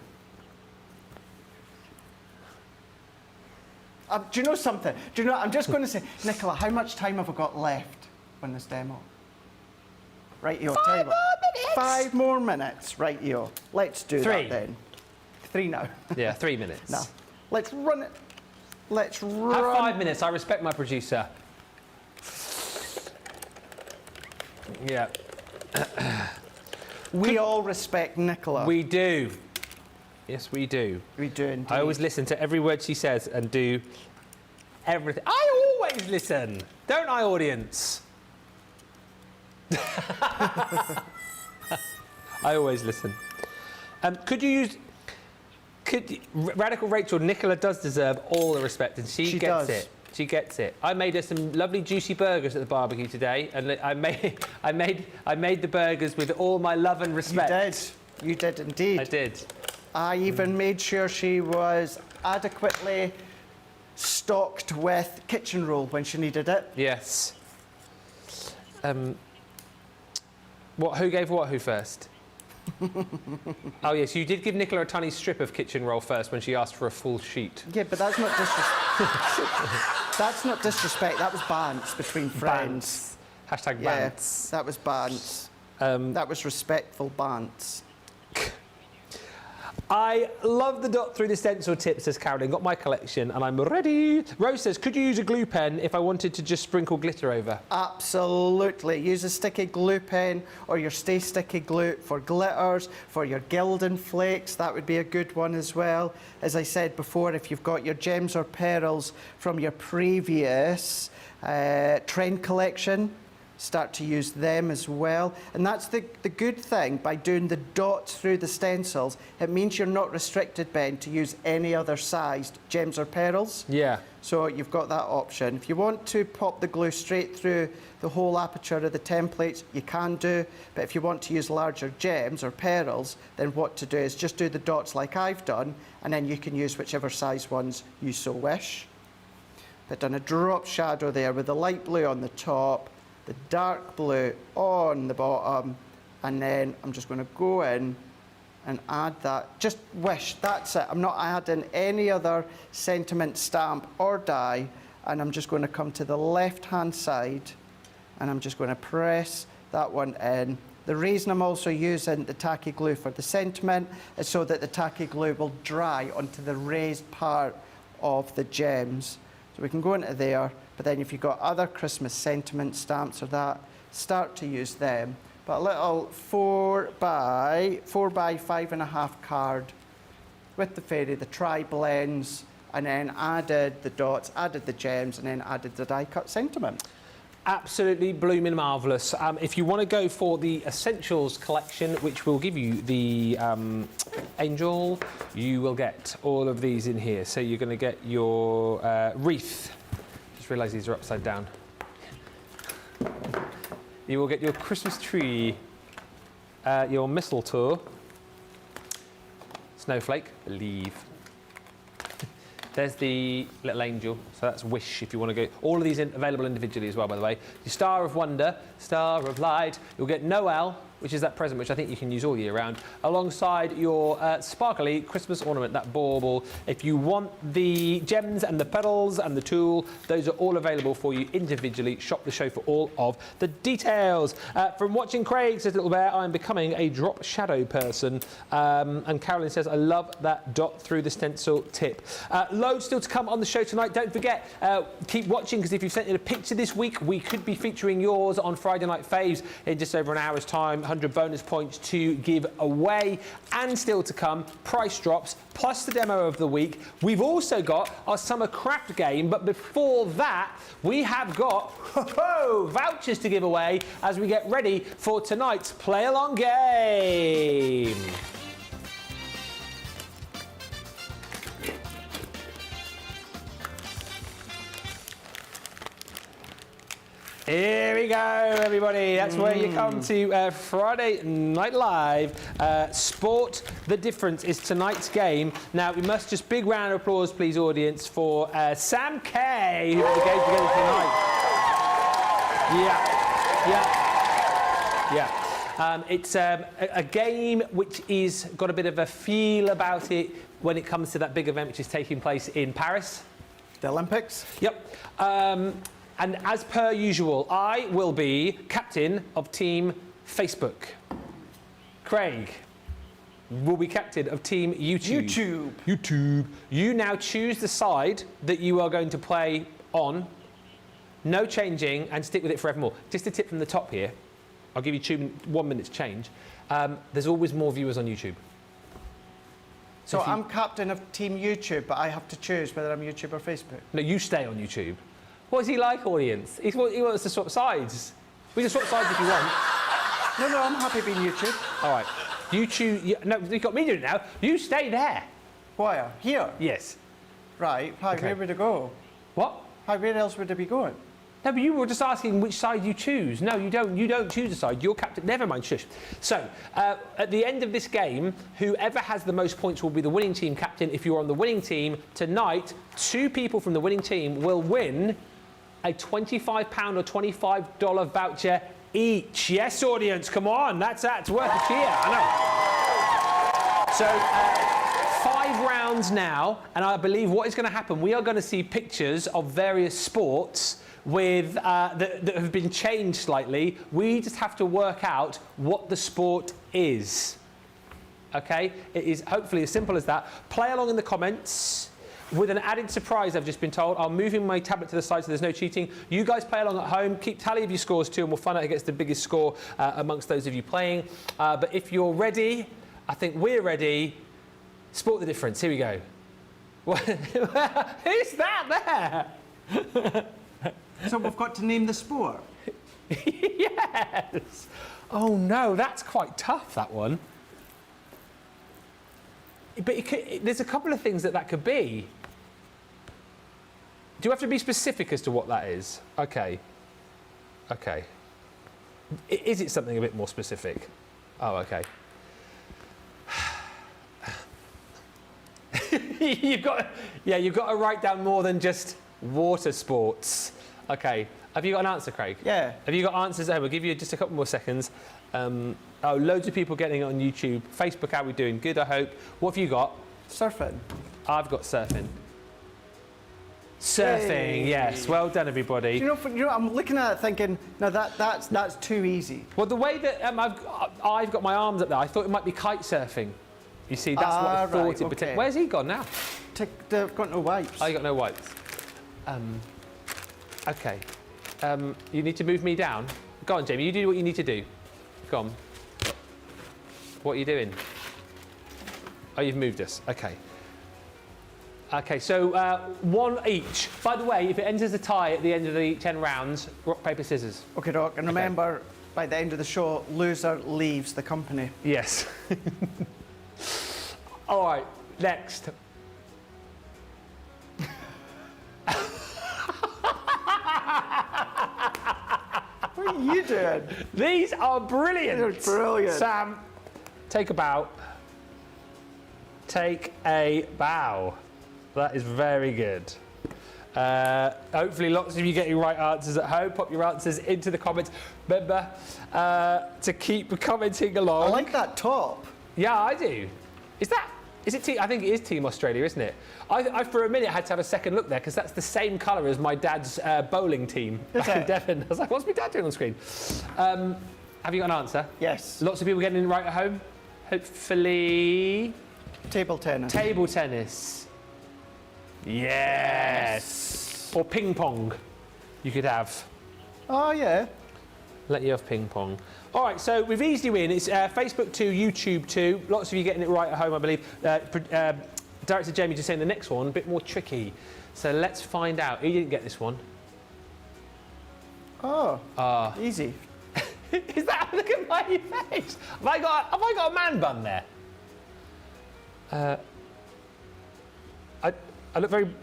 Do you know something? Do you know, I'm just going to say, Nicola, how much time have I got left on this demo? Right-yo, 5 more minutes. 5 more minutes, right-yo. Let's do 3. that then. 3 now. Yeah, 3 minutes. No. Let's run it. Let's run. Have 5 minutes. I respect my producer. Yeah. We all respect Nicola. We do. Yes, we do. We do indeed. I always listen to every word she says and do everything. I always listen. Don't I, audience? I always listen. Could you use... Radical Rachel, Nicola does deserve all the respect, and she gets does. it. She gets it. I made her some lovely juicy burgers at the barbecue today, and I made the burgers with all my love and respect. You did. You did indeed. I did. I even made sure she was adequately stocked with kitchen roll when she needed it. Yes. What? Who gave what? Who first? Oh yes, you did give Nicola a tiny strip of kitchen roll first when she asked for a full sheet. Yeah, but that's not disrespect. That's not disrespect. That was bants between friends. Bants. Hashtag Yeah, bants. that was bants. That was respectful bants. I love the dot through the stencil tip, says Carolyn. Got my collection and I'm ready. Rose says, could you use a glue pen if I wanted to just sprinkle glitter over? Absolutely. Use a sticky glue pen or your Stay Sticky glue for glitters, for your gilding flakes. That would be a good one as well. As I said before, if you've got your gems or pearls from your previous trend collection, start to use them as well. And that's the good thing by doing the dots through the stencils. It means you're not restricted, Ben, to use any other sized gems or pearls. Yeah. So you've got that option. If you want to pop the glue straight through the whole aperture of the templates, you can do. But if you want to use larger gems or pearls, then what to do is just do the dots like I've done, and then you can use whichever size ones you so wish. But done a drop shadow there with the light blue on the top, the dark blue on the bottom, and then I'm just going to go in and add that. Just wish, that's it. I'm not adding any other sentiment stamp or die, and I'm just going to come to the left-hand side, and I'm just going to press that one in. The reason I'm also using the tacky glue for the sentiment is so that the tacky glue will dry onto the raised part of the gems. So we can go into there. But then if you've got other Christmas sentiment stamps or that, start to use them. But a little 4 by 5.5 card with the fairy, the tri-blends, and then added the dots, added the gems, and then added the die-cut sentiment. Absolutely blooming marvellous. If you want to go for the Essentials collection, which will give you the angel, you will get all of these in here. So you're going to get your wreath. Just realised these are upside down. You will get your Christmas tree, your mistletoe, snowflake, believe. There's the little angel, so that's wish if you want to go. All of these available individually as well, by the way. Your Star of Wonder, Star of Light. You'll get Noel, which is that present which I think you can use all year round, alongside your sparkly Christmas ornament, that bauble. If you want the gems and the petals and the tool, those are all available for you individually. Shop the show for all of the details. From watching Craig, says Little Bear, I'm becoming a drop shadow person. And Carolyn says, I love that dot through the stencil tip. Loads still to come on the show tonight. Don't forget, keep watching, because if you've sent in a picture this week, we could be featuring yours on Friday Night Faves in just over an hour's time. 100 bonus points to give away, and still to come, price drops, plus the demo of the week. We've also got our summer craft game, but before that, we have got vouchers to give away as we get ready for tonight's play along game. Here we go, everybody. That's where you come to Friday Night Live. Sport the Difference is tonight's game. Now, we must just big round of applause, please, audience, for Sam Kay, who put the game together tonight. It's a game which is got a bit of a feel about it when it comes to that big event which is taking place in Paris. The Olympics? Yep. And as per usual, I will be captain of Team Facebook. Craig will be captain of Team YouTube. YouTube. You now choose the side that you are going to play on. No changing, and stick with it forevermore. Just a tip from the top here. I'll give you 1 minute to change. There's always more viewers on YouTube. So I'm captain of Team YouTube, but I have to choose whether I'm YouTube or Facebook. No, you stay on YouTube. What is he like, audience? He wants to swap sides. We can swap sides if you want. No, I'm happy being YouTube. All right. You choose. No, you've got me doing it now. You stay there. Where? Here? Yes. Right. Where would it go? What? Where else would it be going? No, but you were just asking which side you choose. No, you don't. You don't choose a side. You're captain. Never mind, shush. So, at the end of this game, whoever has the most points will be the winning team captain. If you're on the winning team, tonight, 2 people from the winning team will win a £25 or $25 voucher each. Yes, audience, come on. That's worth a cheer. I know. So, 5 rounds now, and I believe what is going to happen, we are going to see pictures of various sports with that have been changed slightly. We just have to work out what the sport is. Okay? It is hopefully as simple as that. Play along in the comments. With an added surprise, I've just been told. I'm moving my tablet to the side so there's no cheating. You guys play along at home. Keep tally of your scores too, and we'll find out who gets the biggest score amongst those of you playing. But if you're ready, I think we're ready. Sport the difference. Here we go. Who's that there? So we've got to name the sport? Yes. Oh no, that's quite tough, that one. But there's a couple of things that could be. Do you have to be specific as to what that is? Okay. Okay. Is it something a bit more specific? Oh, okay. You've got to write down more than just water sports. Okay. Have you got an answer, Craig? Yeah. Have you got answers there? We'll give you just a couple more seconds. Loads of people getting it on YouTube. Facebook, how are we doing? Good, I hope. What have you got? Surfing. I've got surfing. Surfing, Hey. yes. Well done, everybody. You know, I'm looking at it thinking, no, that's too easy. Well, the way that I've got my arms up there, I thought it might be kite surfing. You see, that's what I thought right, it would okay. Where's he gone now? They've got no wipes. Oh, you got no wipes. Okay. You need to move me down. Go on, Jamie. You do what you need to do. Go on. What are you doing? Oh, you've moved us. Okay. Okay, so 1 each. By the way, if it ends as a tie at the end of the 10 rounds, rock, paper, scissors. Okay, Doc, and remember, by the end of the show, loser leaves the company. Yes. All right, next. What are you doing? These are brilliant. They're brilliant. Sam, take a bow. Take a bow. That is very good. Hopefully lots of you getting right answers at home. Pop your answers into the comments. Remember to keep commenting along. I like that top. Yeah, I do. Is it I think it is Team Australia, isn't it? I for a minute had to have a second look there because that's the same colour as my dad's bowling team back in Devon. I was like, what's my dad doing on screen? Have you got an answer? Yes. Lots of people getting it right at home? Hopefully. Table tennis. Table tennis. Yes. Or ping pong. You could have. Oh, yeah. Let you have ping pong. All right, so we've eased you in. It's Facebook 2, YouTube 2. Lots of you getting it right at home, I believe. Director Jamie just saying the next one, a bit more tricky. So let's find out. He didn't get this one. Oh, easy. Is that, look at my face. Have I got a man bun there? I look very... they've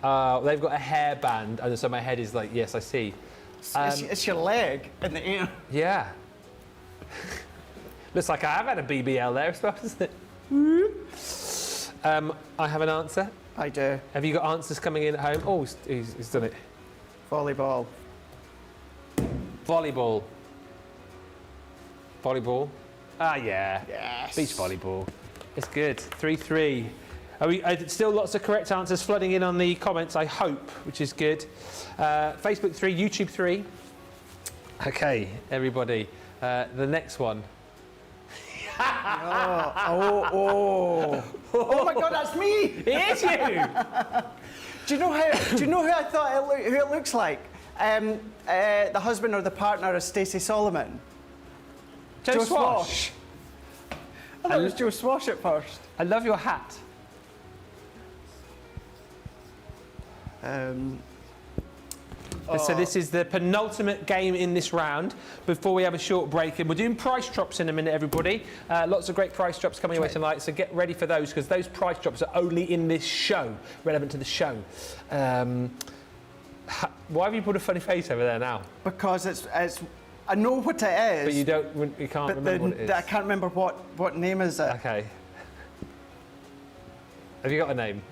got a hairband, and so my head is like, yes, I see. It's your leg in the air. Yeah. Looks like I have had a BBL there, I suppose, isn't it? I have an answer. I do. Have you got answers coming in at home? Oh, he's done it. Volleyball. Volleyball. Volleyball. Ah, yeah. Yes. Beach volleyball. It's good. 3-3. Still lots of correct answers flooding in on the comments, I hope, which is good. Facebook 3, YouTube 3. Okay, everybody. The next one. Oh my God, that's me! It is you! Do you know who I thought who it looks like? The husband or the partner of Stacey Solomon. Joe Swash. I thought it was Joe Swash at first. I love your hat. So this is the penultimate game in this round before we have a short break, and we're doing price drops in a minute, everybody. Lots of great price drops coming your way tonight, so get ready for those, because those price drops are only in this show, relevant to the show. Why have you put a funny face over there now? Because it's I know what it is. But you can't remember what it is. I can't remember what name is it. Okay. Have you got a name?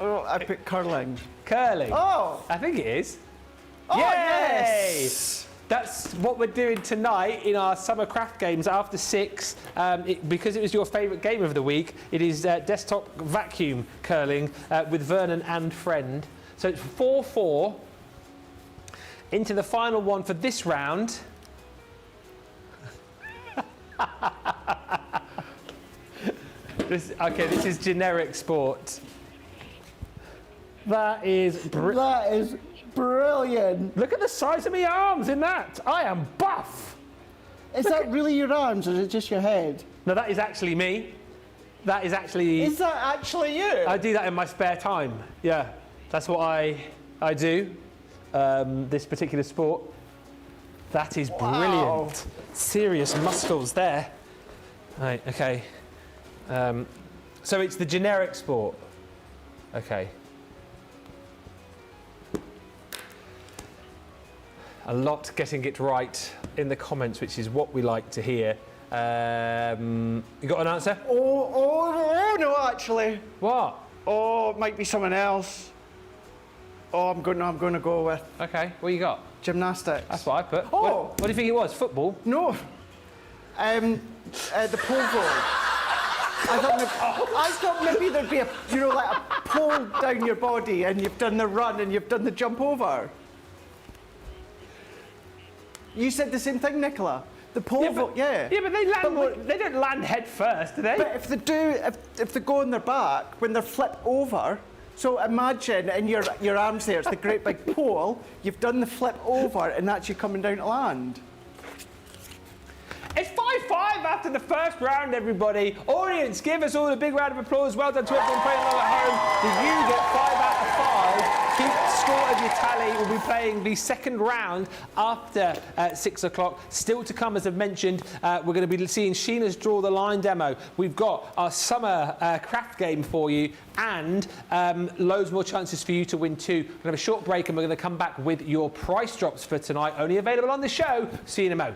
Oh, I put curling. Curling. Oh! I think it is. Oh, Yay! yes! That's what we're doing tonight in our summer craft games after 6. Because it was your favourite game of the week, it is desktop vacuum curling with Vernon and friend. So it's 4-4 into the final one for this round. This is generic sport. That is brilliant. Look at the size of my arms in that. I am buff. Is that really your arms, or is it just your head? No, that is actually me. That is actually... Is that actually you? I do that in my spare time. Yeah, that's what I do. This particular sport. That is brilliant. Serious muscles there. Right, okay. So it's the generic sport. Okay. A lot getting it right in the comments, which is what we like to hear. You got an answer? Oh, no, actually. What? Oh, it might be someone else. Oh, I'm going to go with Okay, what you got? gymnastics. That's what I put. Oh! What do you think it was? Football? No. The pole vault. I thought maybe there'd be like a pole down your body, and you've done the run and you've done the jump over. You said the same thing, Nicola. The pole vault, yeah. Yeah, but they don't land head first, do they? But if they do, if they go on their back when they're flipped over, so imagine in your arms there, it's the great big pole. You've done the flip over, and that's you coming down to land. It's 5-5 after the first round, everybody. Audience, give us all a big round of applause. Well done to everyone playing along at home. Did you get 5 out of 5? Keep score of your tally. We'll be playing the second round after 6 o'clock. Still to come, as I've mentioned, we're going to be seeing Sheena's Draw the Line demo. We've got our summer craft game for you, and loads more chances for you to win too. We're going to have a short break, and we're going to come back with your price drops for tonight. Only available on the show. See you in a mo.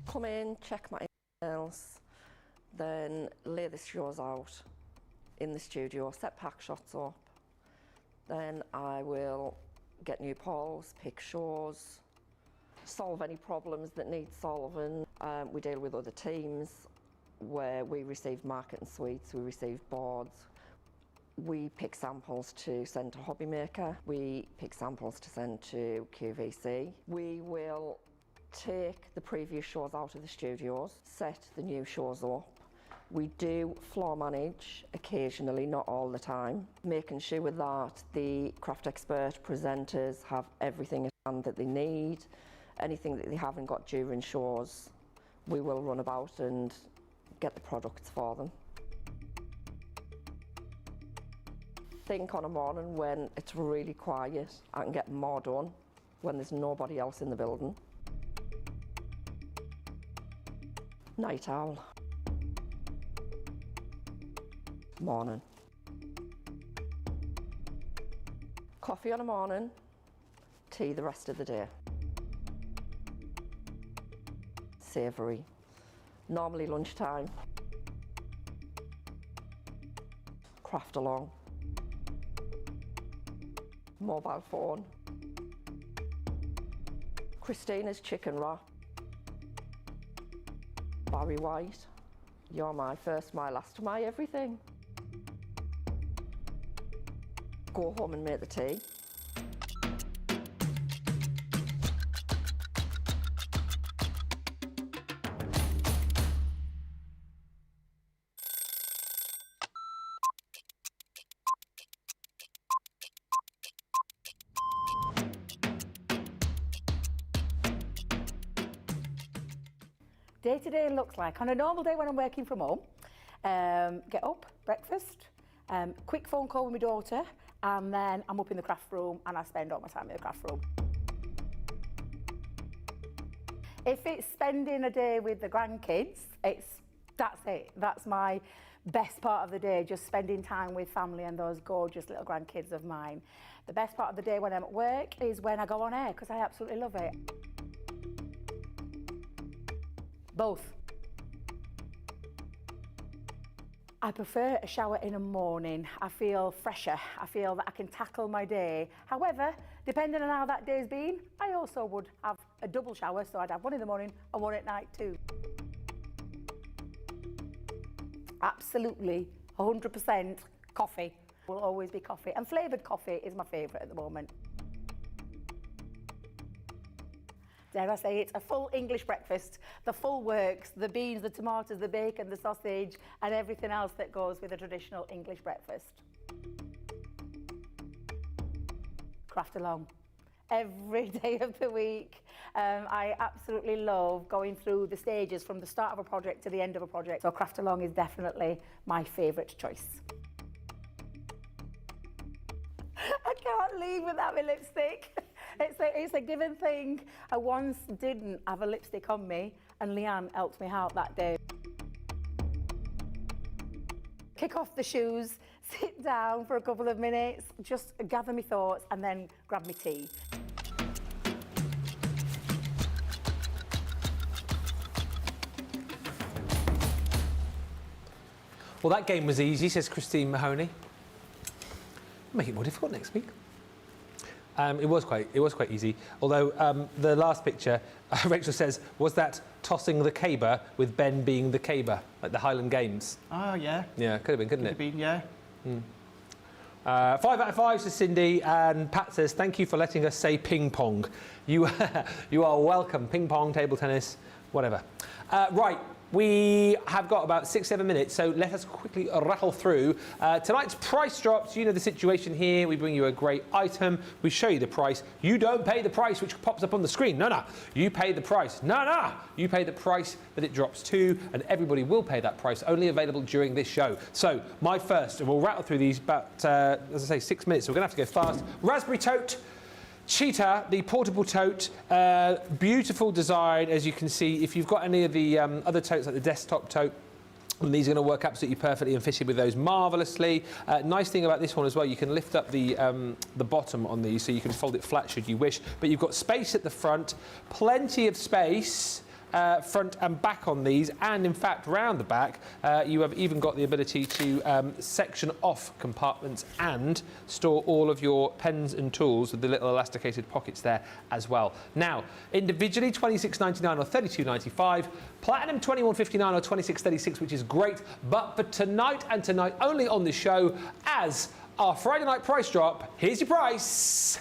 Come in, check my emails, then lay the shows out in the studio, set pack shots up. Then I will get new polls, pick shows, solve any problems that need solving. We deal with other teams where we receive marketing suites, we receive boards. We pick samples to send to Hobby Maker. We pick samples to send to QVC. We will take the previous shows out of the studios, set the new shows up. We do floor manage occasionally, not all the time, making sure that the craft expert presenters have everything at hand that they need. Anything that they haven't got during shows, we will run about and get the products for them. Think on a morning when it's really quiet, I can get more done when there's nobody else in the building. Night owl. Morning. Coffee on a morning, tea the rest of the day. Savoury. normally lunchtime. Craft along. Mobile phone. Christina's chicken wrap. Barry White. You're my first, my last, my everything. Go home and make the tea. Day to day looks like, on a normal day when I'm working from home, get up, breakfast, quick phone call with my daughter, and then I'm up in the craft room and I spend all my time in the craft room. If it's spending a day with the grandkids, that's it. That's my best part of the day, just spending time with family and those gorgeous little grandkids of mine. The best part of the day when I'm at work is when I go on air, because I absolutely love it. Both. I prefer a shower in the morning. I feel fresher. I feel that I can tackle my day. However, depending on how that day's been, I also would have a double shower, so I'd have one in the morning and one at night too. Absolutely, 100% coffee. Will always be coffee. And flavoured coffee is my favourite at the moment. Dare I say it's a full English breakfast, the full works, the beans, the tomatoes, the bacon, the sausage, and everything else that goes with a traditional English breakfast. Craft along. Every day of the week. I absolutely love going through the stages from the start of a project to the end of a project. So craft along is definitely my favourite choice. I can't leave without my lipstick. It's a given thing. I once didn't have a lipstick on me and Leanne helped me out that day. Kick off the shoes, sit down for a couple of minutes, just gather my thoughts and then grab my tea. Well, that game was easy, says Christine Mahoney. Make it more difficult next week. It was quite easy. Although the last picture, Rachel says, was that tossing the caber with Ben being the caber, like the Highland Games? Oh, yeah. Yeah, could have been, couldn't it? Could have been, yeah. 5 out of 5 says Cindy, and Pat says, thank you for letting us say ping pong. You are welcome. Ping pong, table tennis, whatever. Right. We have got about 6-7 minutes, so let us quickly rattle through. Tonight's price drops. You know the situation here. We bring you a great item. We show you the price. You don't pay the price which pops up on the screen. No. You pay the price. No. You pay the price that it drops to, and everybody will pay that price. Only available during this show. So, my first, and we'll rattle through these about, as I say, 6 minutes, so we're going to have to go fast. Raspberry tote. Cheetah, the portable tote, beautiful design, as you can see. If you've got any of the other totes, like the desktop tote, these are going to work absolutely perfectly and fit in with those marvellously. Nice thing about this one as well, you can lift up the bottom on these, so you can fold it flat should you wish. But you've got space at the front, plenty of space. Front and back on these, and in fact round the back you have even got the ability to section off compartments and store all of your pens and tools with the little elasticated pockets there as well. Now individually £26.99 or £32.95, platinum £21.59 or £26.36, which is great, but for tonight and tonight only on this show, as our Friday night price drop, here's your price.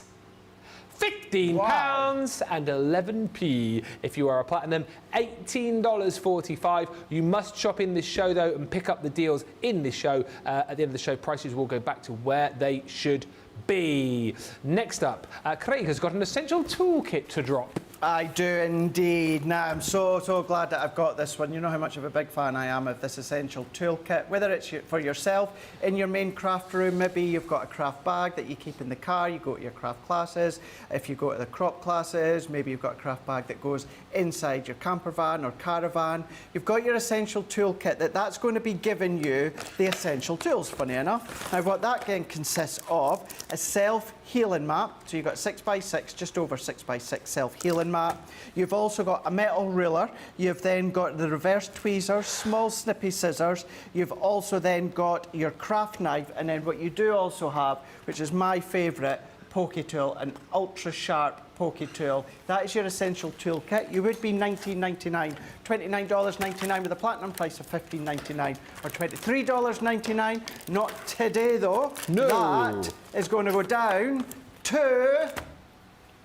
£15.11. If you are a platinum, $18.45. You must shop in this show though and pick up the deals in this show. At the end of the show, prices will go back to where they should be. Next up, Craig has got an essential toolkit to drop. I do indeed. Now, I'm so glad that I've got this one. You know how much of a big fan I am of this essential toolkit, whether it's for yourself in your main craft room. Maybe you've got a craft bag that you keep in the car, you go to your craft classes. If you go to the crop classes, maybe you've got a craft bag that goes inside your camper van or caravan. You've got your essential toolkit that's going to be giving you the essential tools, funny enough. Now, what that again consists of a self-healing map. So you've got 6x6, just over 6x6 self-healing pressing mat. You've also got a metal ruler. You've then got the reverse tweezers, small snippy scissors. You've also then got your craft knife, and then what you do also have, which is my favourite, pokey tool, an ultra sharp pokey tool. That is your essential tool kit. You would be $19.99, $29.99 with a platinum price of $15.99, or $23.99. Not today though. No. That is going to go down to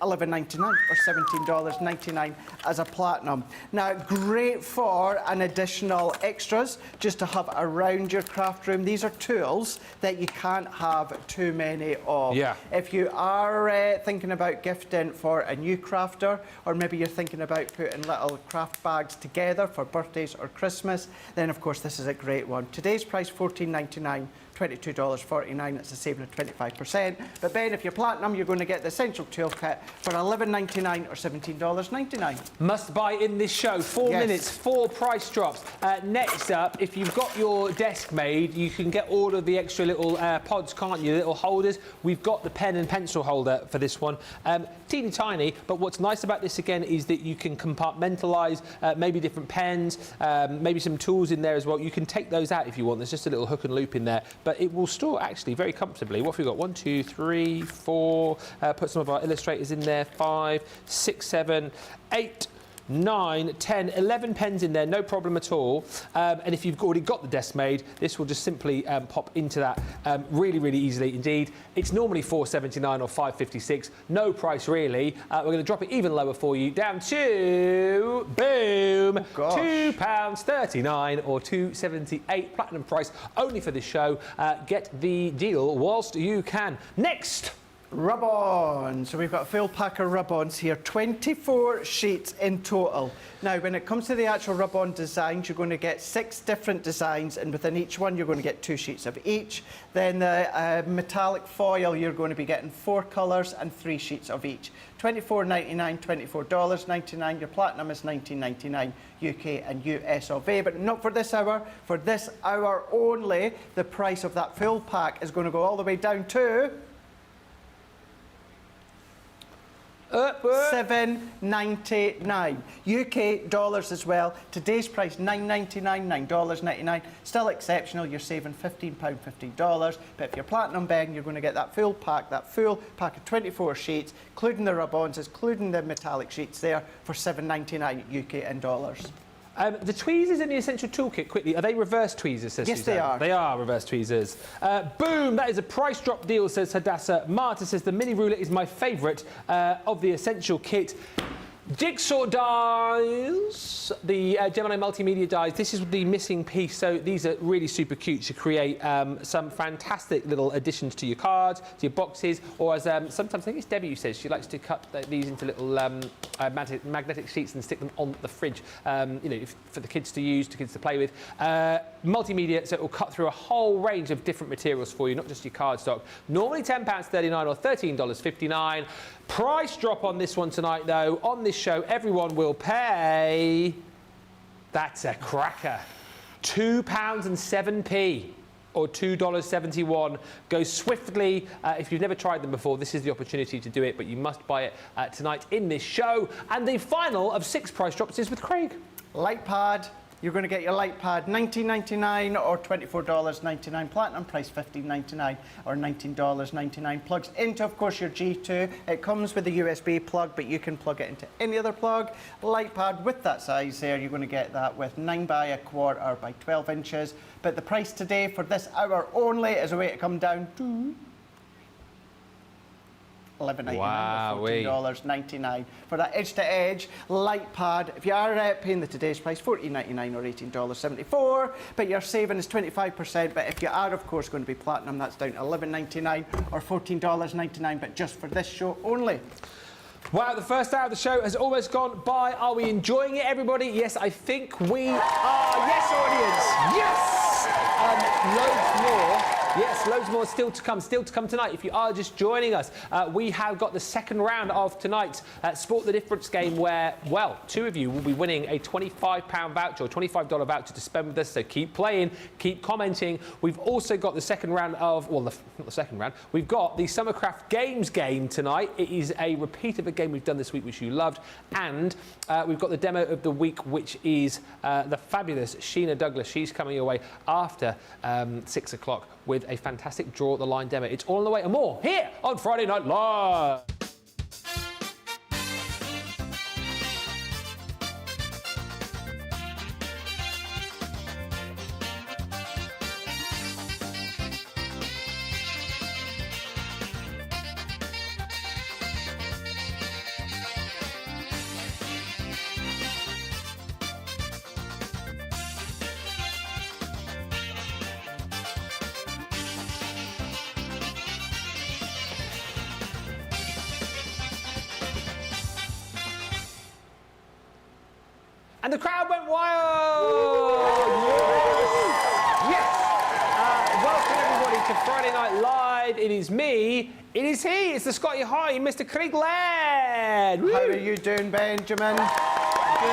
$11.99 or $17.99 as a platinum. Now, great for an additional extras just to have around your craft room. These are tools that you can't have too many of. Yeah. If you are thinking about gifting for a new crafter, or maybe you're thinking about putting little craft bags together for birthdays or Christmas, then of course this is a great one. Today's price $14.99. $22.49, it's a saving of 25%. But Ben, if you're platinum, you're going to get the essential tool kit for $11.99 or $17.99. Must buy in this show. 4 minutes, 4 price drops. Next up, if you've got your desk made, you can get all of the extra little pods, can't you? Little holders. We've got the pen and pencil holder for this one. Teeny tiny, but what's nice about this again is that you can compartmentalise maybe different pens, maybe some tools in there as well. You can take those out if you want. There's just a little hook and loop in there. But it will store actually very comfortably. What have we got? 1, 2, 3, 4. Put some of our illustrators in there. 5, 6, 7, 8, 9, 10, 11 pens in there, no problem at all. And if you've already got the desk made, this will just simply pop into that really, really easily indeed. It's normally $4.79 or $5.56, no price really. We're going to drop it even lower for you, down to, boom, £2.39 or $2.78, platinum price, only for this show. Get the deal whilst you can. Next! Rub-on. So we've got a full pack of rub-ons here, 24 sheets in total. Now, when it comes to the actual rub-on designs, you're going to get 6 different designs, and within each one, you're going to get 2 sheets of each. Then the metallic foil, you're going to be getting 4 colours and 3 sheets of each. $24.99, $24.99. Your platinum is $19.99, UK and US of A. But not for this hour. For this hour only, the price of that full pack is going to go all the way down to $7.99. UK dollars as well. Today's price $9.99, $9.99. Still exceptional. You're saving £15, $15. But if you're platinum Ben, you're going to get that full pack of 24 sheets, including the rub-ons, including the metallic sheets there, for $7.99 UK and dollars. The tweezers in the Essential Toolkit, quickly, are they reverse tweezers, says Yes, Suzanne? they are. They are reverse tweezers. Boom, that is a price drop deal, says Hadassah. Marta says the mini ruler is my favourite of the Essential Kit. Jigsaw dies, the Gemini multimedia dies. This is the missing piece, so these are really super cute to create some fantastic little additions to your cards, to your boxes, or as sometimes I think it's Debbie who says she likes to cut these into little magnetic sheets and stick them on the fridge, you know, for the kids to use, to kids to play with. Multimedia, so it will cut through a whole range of different materials for you, not just your cardstock. Normally £10.39 or $13.59. Price drop on this one tonight, though. On this show, everyone will pay... That's a cracker. £2.07 or $2.71. Go swiftly. If you've never tried them before, this is the opportunity to do it, but you must buy it tonight in this show. And the final of 6 price drops is with Craig. Light pad. You're going to get your light pad $19.99 or $24.99. Platinum price $15.99 or $19.99. Plugs into, of course, your G2. It comes with a USB plug, but you can plug it into any other plug. Light pad with that size there, you're going to get that with 9 by 1/4 by 12 inches. But the price today for this hour only is a way to come down to $11.99 or $14.99 for that edge-to-edge light pad. If you are paying the today's price, $14.99 or $18.74, but your saving is 25%. But if you are, of course, going to be platinum, that's down to $11.99 or $14.99, but just for this show only. Wow, the first hour of the show has almost gone by. Are we enjoying it, everybody? Yes, I think we are. Yes, audience. Yes! Loads more Yes, loads more still to come tonight. If you are just joining us, we have got the second round of tonight's Sport the Difference game where, well, two of you will be winning a £25 voucher or $25 voucher to spend with us. So keep playing, keep commenting. We've also got the second round of, well, not the second round. We've got the Summercraft Games game tonight. It is a repeat of a game we've done this week, which you loved. And we've got the demo of the week, which is the fabulous Sheena Douglas. She's coming your way after 6 o'clock with a fantastic Draw the Line demo. It's all on the way and more here on Friday Night Live. And the crowd went wild! Yes! Welcome everybody to Friday Night Live. It is me, it is he, it's the Scotty High, Mr. Craig Laird. How are you doing, Benjamin? Good,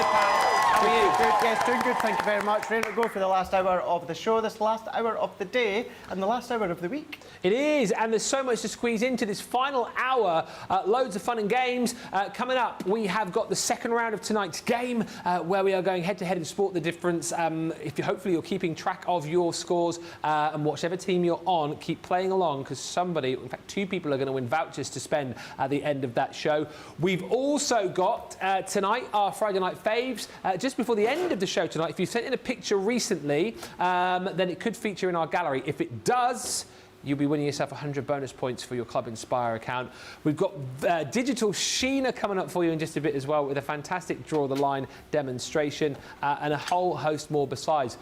pal. How are you? Good, yes, doing good, thank you very much. Ready to go for the last hour of the show, this last hour of the day, and the last hour of the week. It is, and there's so much to squeeze into this final hour. Loads of fun and games. Coming up, we have got the second round of tonight's game, where we are going head-to-head in Sport the Difference. Hopefully you're keeping track of your scores, and whichever team you're on, keep playing along, because somebody, in fact, two people are going to win vouchers to spend at the end of that show. We've also got, tonight, our Friday Night Faves. Just before the end of the show tonight, if you sent in a picture recently, then it could feature in our gallery. If it does, you'll be winning yourself 100 bonus points for your Club Inspire account. We've got digital Sheena coming up for you in just a bit as well, with a fantastic Draw the Line demonstration and a whole host more besides.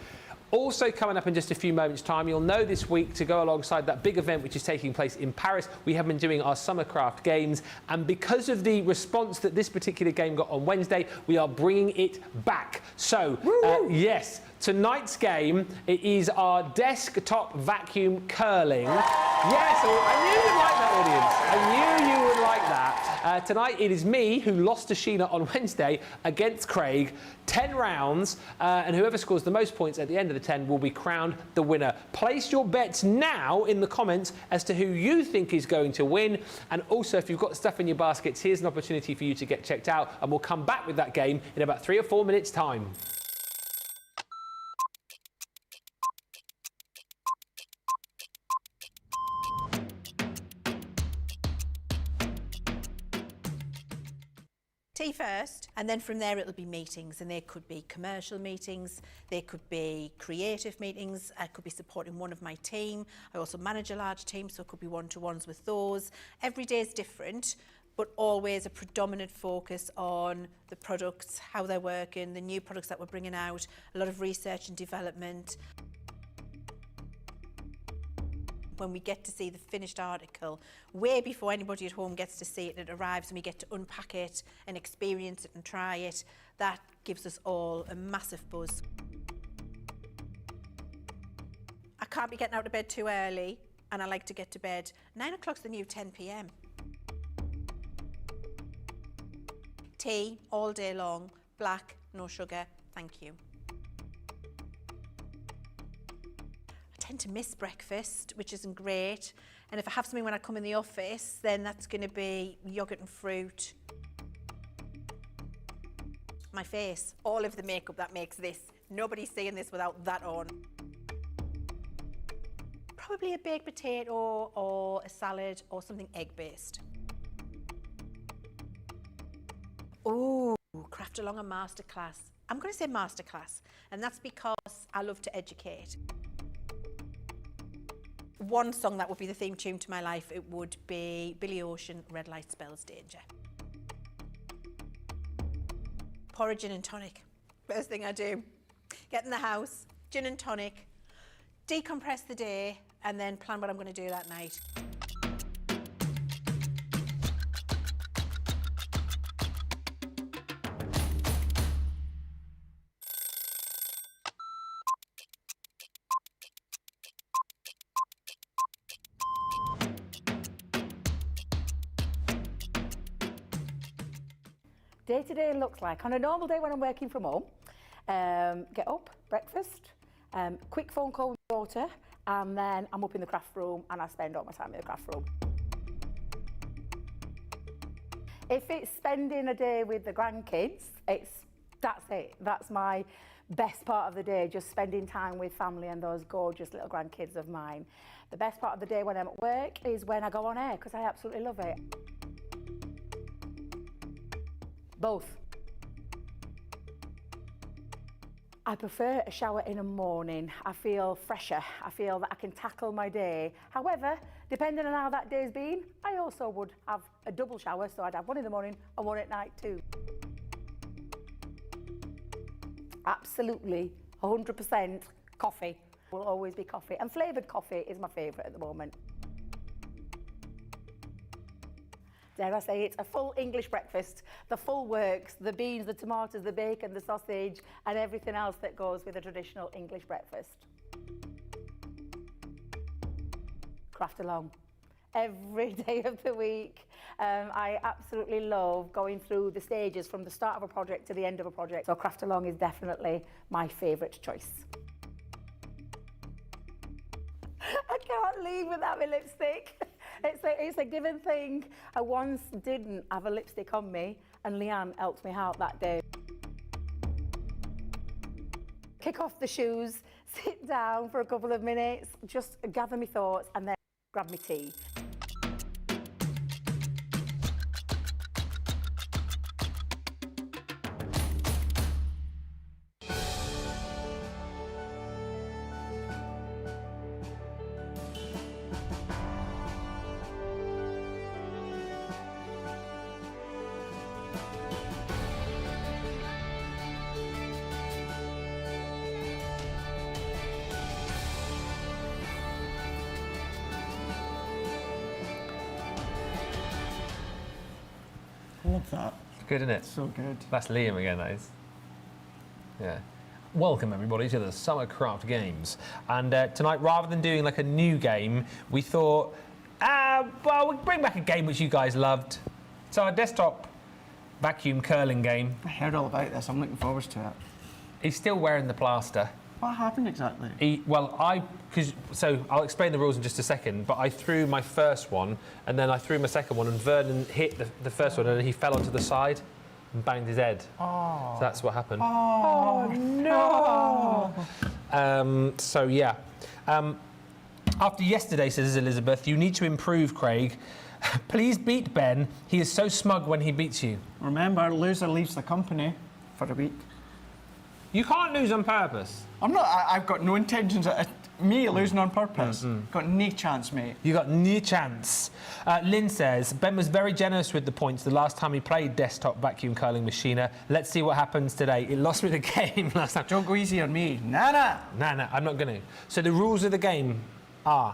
Also coming up in just a few moments' time, you'll know this week, to go alongside that big event which is taking place in Paris, we have been doing our Summercraft Games, and because of the response that this particular game got on Wednesday, we are bringing it back. So, yes, tonight's game, it is our desktop vacuum curling. Yes, I knew you'd like that, audience. I knew you would like that. Tonight, it is me, who lost to Sheena on Wednesday, against Craig. 10 rounds, and whoever scores the most points at the end of the 10 will be crowned the winner. Place your bets now in the comments as to who you think is going to win. And also, if you've got stuff in your baskets, here's an opportunity for you to get checked out, and we'll come back with that game in about 3 or 4 minutes' time. Tea first, and then from there it'll be meetings, and they could be commercial meetings, they could be creative meetings, I could be supporting one of my team. I also manage a large team, so it could be one-to-ones with those. Every day is different, but always a predominant focus on the products, how they're working, the new products that we're bringing out, a lot of research and development. When we get to see the finished article, way before anybody at home gets to see it, it arrives and we get to unpack it and experience it and try it, that gives us all a massive buzz. I can't be getting out of bed too early, and I like to get to bed. 9 o'clock's the new 10 p.m. Tea all day long, black, no sugar, thank you. I tend to miss breakfast, which isn't great, and if I have something when I come in the office, then that's going to be yogurt and fruit. My face, all of the makeup that makes this, nobody's seeing this without that on. Probably a baked potato or a salad or something egg-based. Ooh, craft along a masterclass. I'm going to say masterclass, and that's because I love to educate. One song that would be the theme tune to my life, it would be Billy Ocean, Red Light Spells Danger. Pour a gin and tonic. First thing I do. Get in the house, gin and tonic, decompress the day, and then plan what I'm going to do that night. day-to-day looks like. On a normal day when I'm working from home, get up, breakfast, quick phone call with my daughter, and then I'm up in the craft room and I spend all my time in the craft room. If it's spending a day with the grandkids, that's it. That's my best part of the day, just spending time with family and those gorgeous little grandkids of mine. The best part of the day when I'm at work is when I go on air, because I absolutely love it. Both. I prefer a shower in the morning. I feel fresher. I feel that I can tackle my day. However, depending on how that day's been, I also would have a double shower, so I'd have one in the morning and one at night too. Absolutely, 100% coffee. Will always be coffee. And flavoured coffee is my favourite at the moment. Dare I say it's a full English breakfast, the full works, the beans, the tomatoes, the bacon, the sausage, and everything else that goes with a traditional English breakfast. Craft along. Every day of the week. I absolutely love going through the stages from the start of a project to the end of a project. So craft along is definitely my favourite choice. I can't leave without my lipstick. It's a given thing. I once didn't have a lipstick on me and Leanne helped me out that day. Kick off the shoes, sit down for a couple of minutes, just gather my thoughts and then grab my tea. Love that. It's good, isn't it? So good. That's Liam again, that is. Yeah. Welcome everybody to the Summer Craft Games. And tonight, rather than doing like a new game, we thought, well, we'll bring back a game which you guys loved. It's our desktop vacuum curling game. I heard all about this. I'm looking forward to it. He's still wearing the plaster. What happened exactly? So I'll explain the rules in just a second, but I threw my first one, and then I threw my second one, and Vernon hit the first one, and then he fell onto the side and banged his head. Oh. So that's what happened. Oh, no! So, yeah. After yesterday, says Elizabeth, you need to improve, Craig. Please beat Ben. He is so smug when he beats you. Remember, loser leaves the company for a week. You can't lose on purpose. I'm not. I've got no intentions of me losing on purpose. Got no chance, mate. You got no chance. Lynn says, Ben was very generous with the points the last time he played desktop vacuum curling machiner. Let's see what happens today. It lost me the game last time. Don't go easy on me. Nah, I'm not going to. So the rules of the game are,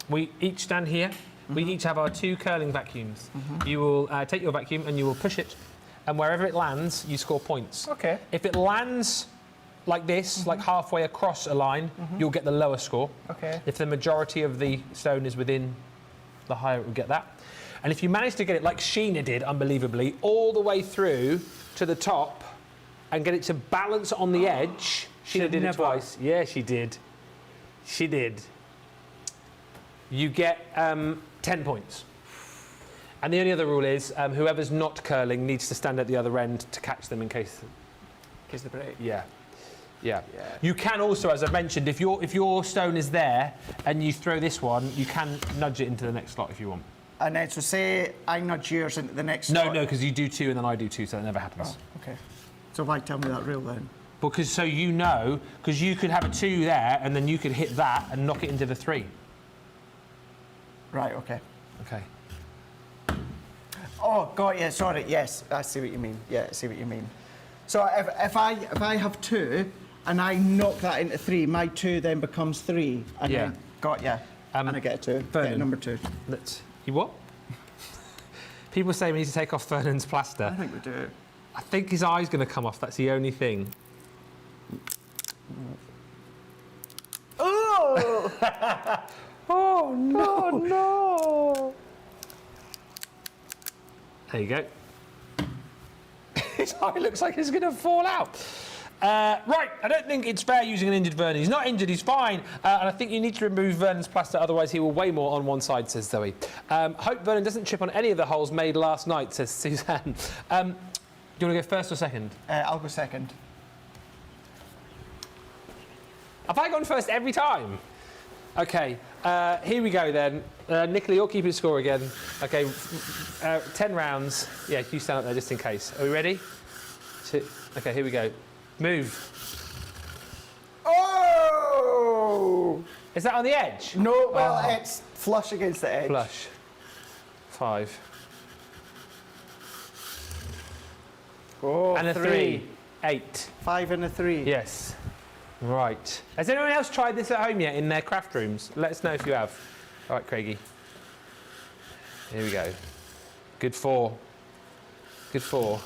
we each stand here. We each have our 2 curling vacuums. You will take your vacuum and you will push it. And wherever it lands, you score points. Okay. If it lands like this, like halfway across a line, you'll get the lower score. Okay. If the majority of the stone is within the higher, it will get that. And if you manage to get it, like Sheena did, unbelievably, all the way through to the top and get it to balance on the edge, Sheena did it twice. Yeah, she did. She did. You get 10 points. And the only other rule is whoever's not curling needs to stand at the other end to catch them in case they break. Yeah. You can also, as I mentioned, if your stone is there and you throw this one, you can nudge it into the next slot if you want. And then, so say I nudge yours into the next slot. No, because you do 2 and then I do 2, so that never happens. Oh, okay. So why tell me that rule then? Because so you know, because you could have a 2 there and then you could hit that and knock it into the 3. Right. Okay. Okay. Oh, got you. Sorry. Yes, I see what you mean. Yeah, I see what you mean. So if I have 2 and I knock that into 3, my 2 then becomes 3. And Yeah. Then, got you. And I get a 2. Vernon. Get number 2. You what? People say we need to take off Vernon's plaster. I think we do. I think his eye's going to come off. That's the only thing. Oh! Oh no! Oh no! There you go. His eye looks like it's going to fall out. Right, I don't think it's fair using an injured Vernon. He's not injured, he's fine. And I think you need to remove Vernon's plaster, otherwise he will weigh more on one side, says Zoe. Hope Vernon doesn't trip on any of the holes made last night, says Suzanne. Do you want to go first or second? I'll go second. Have I gone first every time? Okay, here we go then. Nicola, you're keeping score again. Okay, 10 rounds. Yeah, you stand up there just in case. Are we ready? Okay, here we go. Move. Oh! Is that on the edge? No, well, it's flush against the edge. Flush. 5. Oh, And a 3. 8. 5 and a 3. Yes. Right. Has anyone else tried this at home yet in their craft rooms? Let us know if you have. All right, Craigie. Here we go. Good 4. Good 4.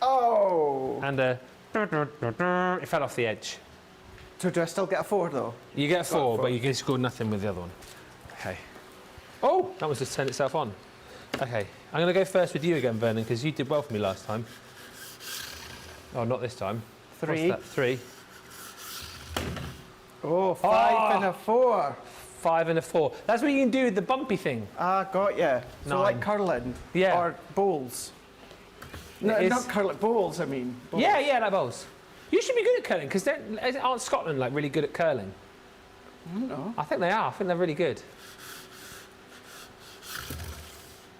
Oh! And a... It fell off the edge. So do I still get a 4 though? You get a 4, but you scored nothing with the other one. Okay. Oh, that was just turned itself on. Okay, I'm going to go first with you again, Vernon, because you did well for me last time. Oh, not this time. 3. What's that? 3. Oh, 5 and a 4. 5 and a 4. That's what you can do with the bumpy thing. Ah, got ya. So 9. like curling? Yeah. Or bowls? No, It is- not curling, bowls, I mean. Bowls. Yeah, like bowls. You should be good at curling, because aren't Scotland like really good at curling? I don't know. I think they are. I think they're really good.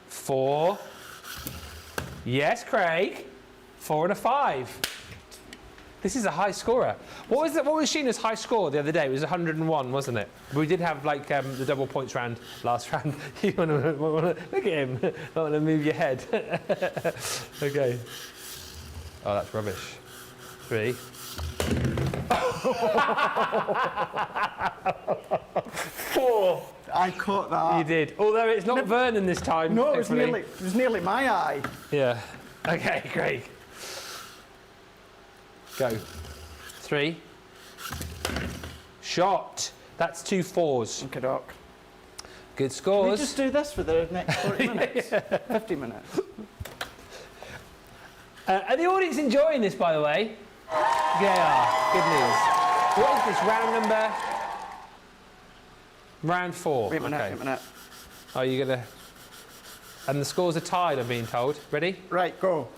4. Yes, Craig. 4 and a 5. This is a high scorer. What was Sheena's high score the other day? It was 101, wasn't it? We did have like the double points round last round. You want to look at him? Don't want to move your head. Okay. Oh, that's rubbish. 3. 4. I caught that. You did. Although it's not Vernon this time. No, it thankfully. was nearly my eye. Yeah. Okay, Craig. Go. 3. Shot. That's 2 4s. Okay, Doc. Good We scores. just do this for the next 40 minutes. 50 minutes. Are the audience enjoying this, by the way? They are. Good news. What is this? Round number? Round 4. Wait a minute, Okay. wait a minute. Are you going to... And the scores are tied, I'm being told. Ready? Right, go.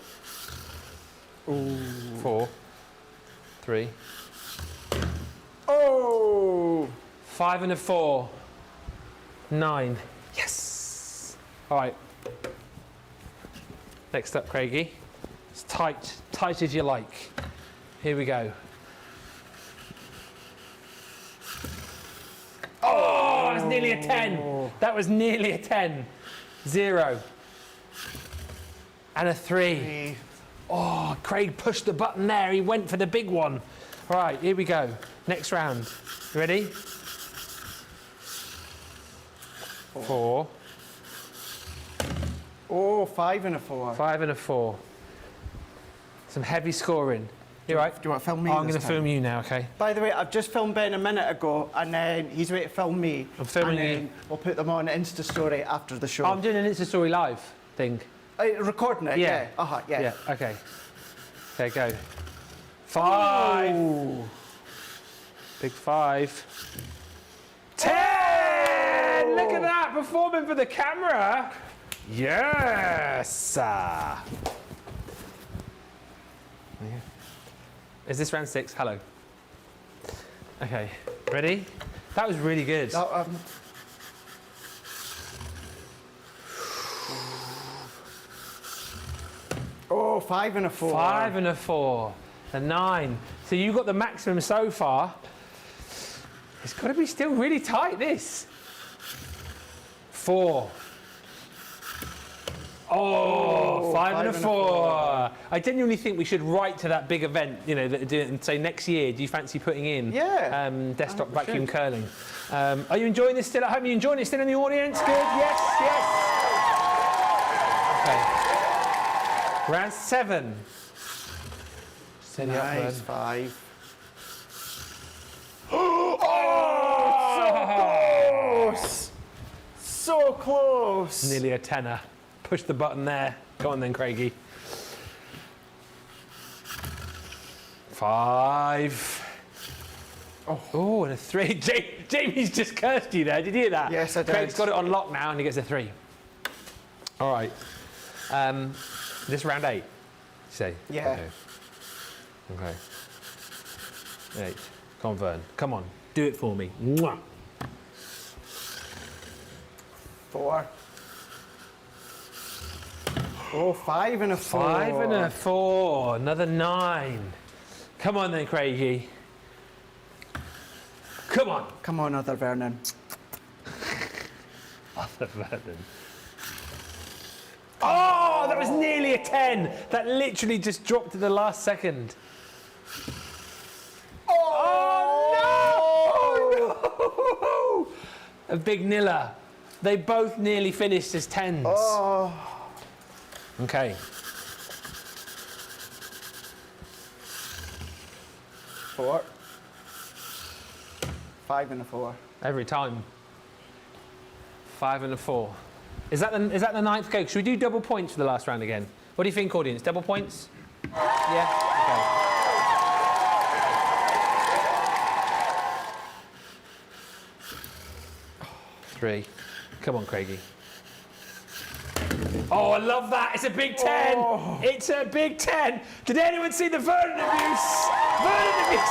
4. 3. Oh! 5 and a 4. 9. Yes! All right. Next up, Craigie. It's tight as you like. Here we go. Oh, that was nearly a 10. That was nearly a 10. 0. And a 3. Oh, Craig pushed the button there. He went for the big one. All right, here we go. Next round. You ready? 4. Oh, 5 and a 4. 5 and a 4. Some heavy scoring. You all right? Do you want to film me? I'm going this to time? film you now, okay? By the way, I've just filmed Ben a minute ago, and then he's ready to film me. I'm filming and you. then we'll put them on Insta story after the show. I'm doing an Insta Story live thing. Recording it, Yeah. yeah. Yeah. Yeah, okay. Okay, go. 5. Ooh. Big 5. 10! Look at that, performing for the camera. Yes! Is this round 6? Hello. Okay, ready? That was really good. Oh, 5 and a 4. 5 and a 4. A 9. So you got the maximum so far. It's got to be still really tight, this. 4. Oh, 5 and a 4. I genuinely think we should write to that big event, you know, that do it and say next year, do you fancy putting in desktop vacuum curling? Are you enjoying this still at home? Are you enjoying it still in the audience? Good. Yes, yes. Okay. Round 7. Steady up, Nice, bud. 5. So close! Nearly a tenner. Push the button there. Go on then, Craigie. 5. Oh, and a 3. Jamie's just cursed you there. Did you hear that? Yes, I did. Craig's got it on lock now, and he gets a 3. All right. This round 8. You say? Yeah. Okay. 8. Come on, Vern. Come on. Do it for me. Mwah. 4. Oh, 5 and a 4. 5 and a 4. Another 9. Come on then, Craigie. Come on. Come on, other Vernon. Other Vernon. Oh, that was nearly a 10. That literally just dropped at the last second. Oh, no! A big niller. They both nearly finished as 10s. Oh. Okay. 4. 5 and a 4. Every time. 5 and a 4. Is that the ninth go? Should we do double points for the last round again? What do you think, audience? Double points? Yeah? Okay. 3. Come on, Craigie. Oh, I love that. It's a big 10. Oh. It's a big 10. Did anyone see the Vernon abuse? Vernon abuse.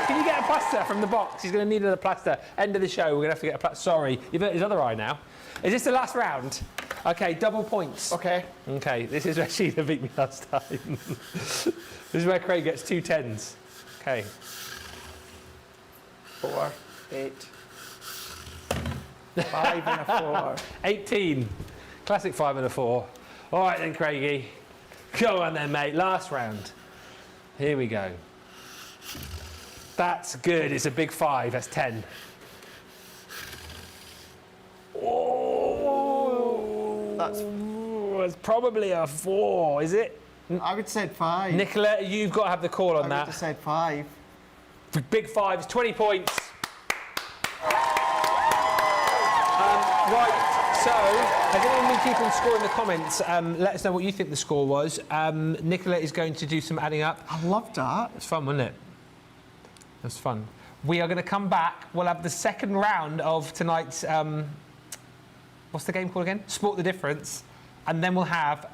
Can you get a plaster from the box? He's going to need another plaster. End of the show. We're going to have to get a plaster. Sorry. You've hurt his other eye now. Is this the last round? Okay, double points. Okay. Okay, this is where Sheila beat me last time. This is where Craig gets 2 10s. Okay. 4, 8. 5 and a 4. 18. Classic 5 and a 4. All right then, Craigie. Go on then, mate. Last round. Here we go. That's good. It's a big 5. That's 10. Oh, it's probably a 4, is it? I would say 5. Nicola, you've got to have the call on I that. would have said 5. Big 5 is 20 points. Right, so has anyone been keeping score in the comments? Let us know what you think the score was. Nicola is going to do some adding up. I loved that. It was fun, wasn't it? It was fun. We are going to come back. We'll have the second round of tonight's, what's the game called again? Sport the Difference. And then we'll have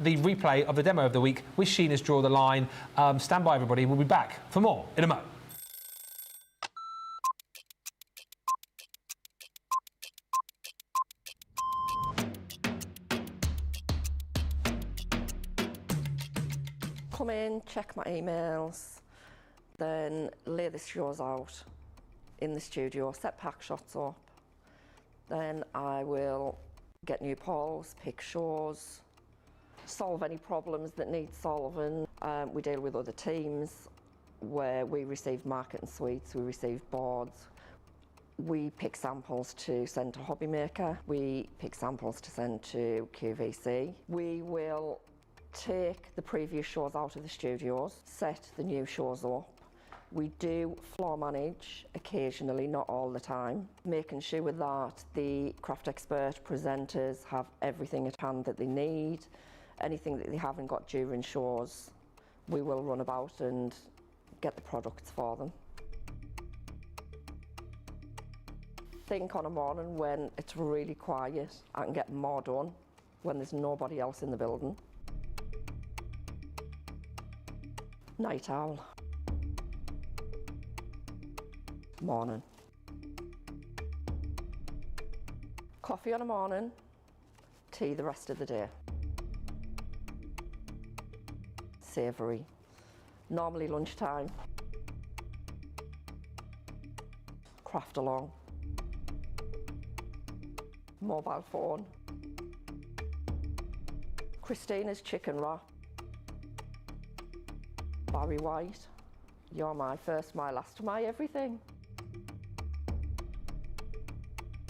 the replay of the demo of the week with Sheena's Draw the Line. Stand by, everybody. We'll be back for more in a moment. Come in, check my emails, then lay the shows out in the studio, set pack shots up. Then I will get new polls, pick shows, solve any problems that need solving. We deal with other teams where we receive marketing suites, we receive boards. We pick samples to send to Hobby Maker. We pick samples to send to QVC. We will take the previous shows out of the studios, set the new shows up. We do floor manage occasionally, not all the time, making sure that the craft expert presenters have everything at hand that they need. Anything that they haven't got during shows, we will run about and get the products for them. Think on a morning when it's really quiet, I can get more done when there's nobody else in the building. Night owl. Morning. Coffee on a morning, tea the rest of the day. Savoury. Normally lunchtime. Craft along. Mobile phone. Christina's chicken wrap. Barry White, you're my first, my last, my everything.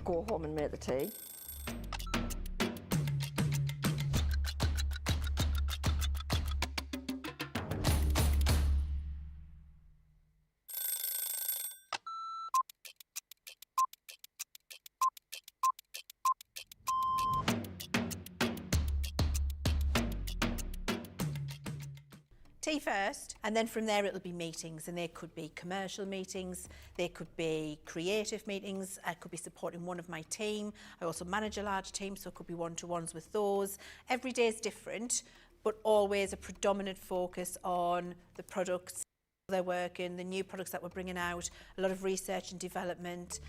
Go home and make the tea. Tea first. And then from there it'll be meetings, and they could be commercial meetings, they could be creative meetings, I could be supporting one of my team. I also manage a large team, so it could be one-to-ones with those. Every day is different, but always a predominant focus on the products they're working, the new products that we're bringing out, a lot of research and development.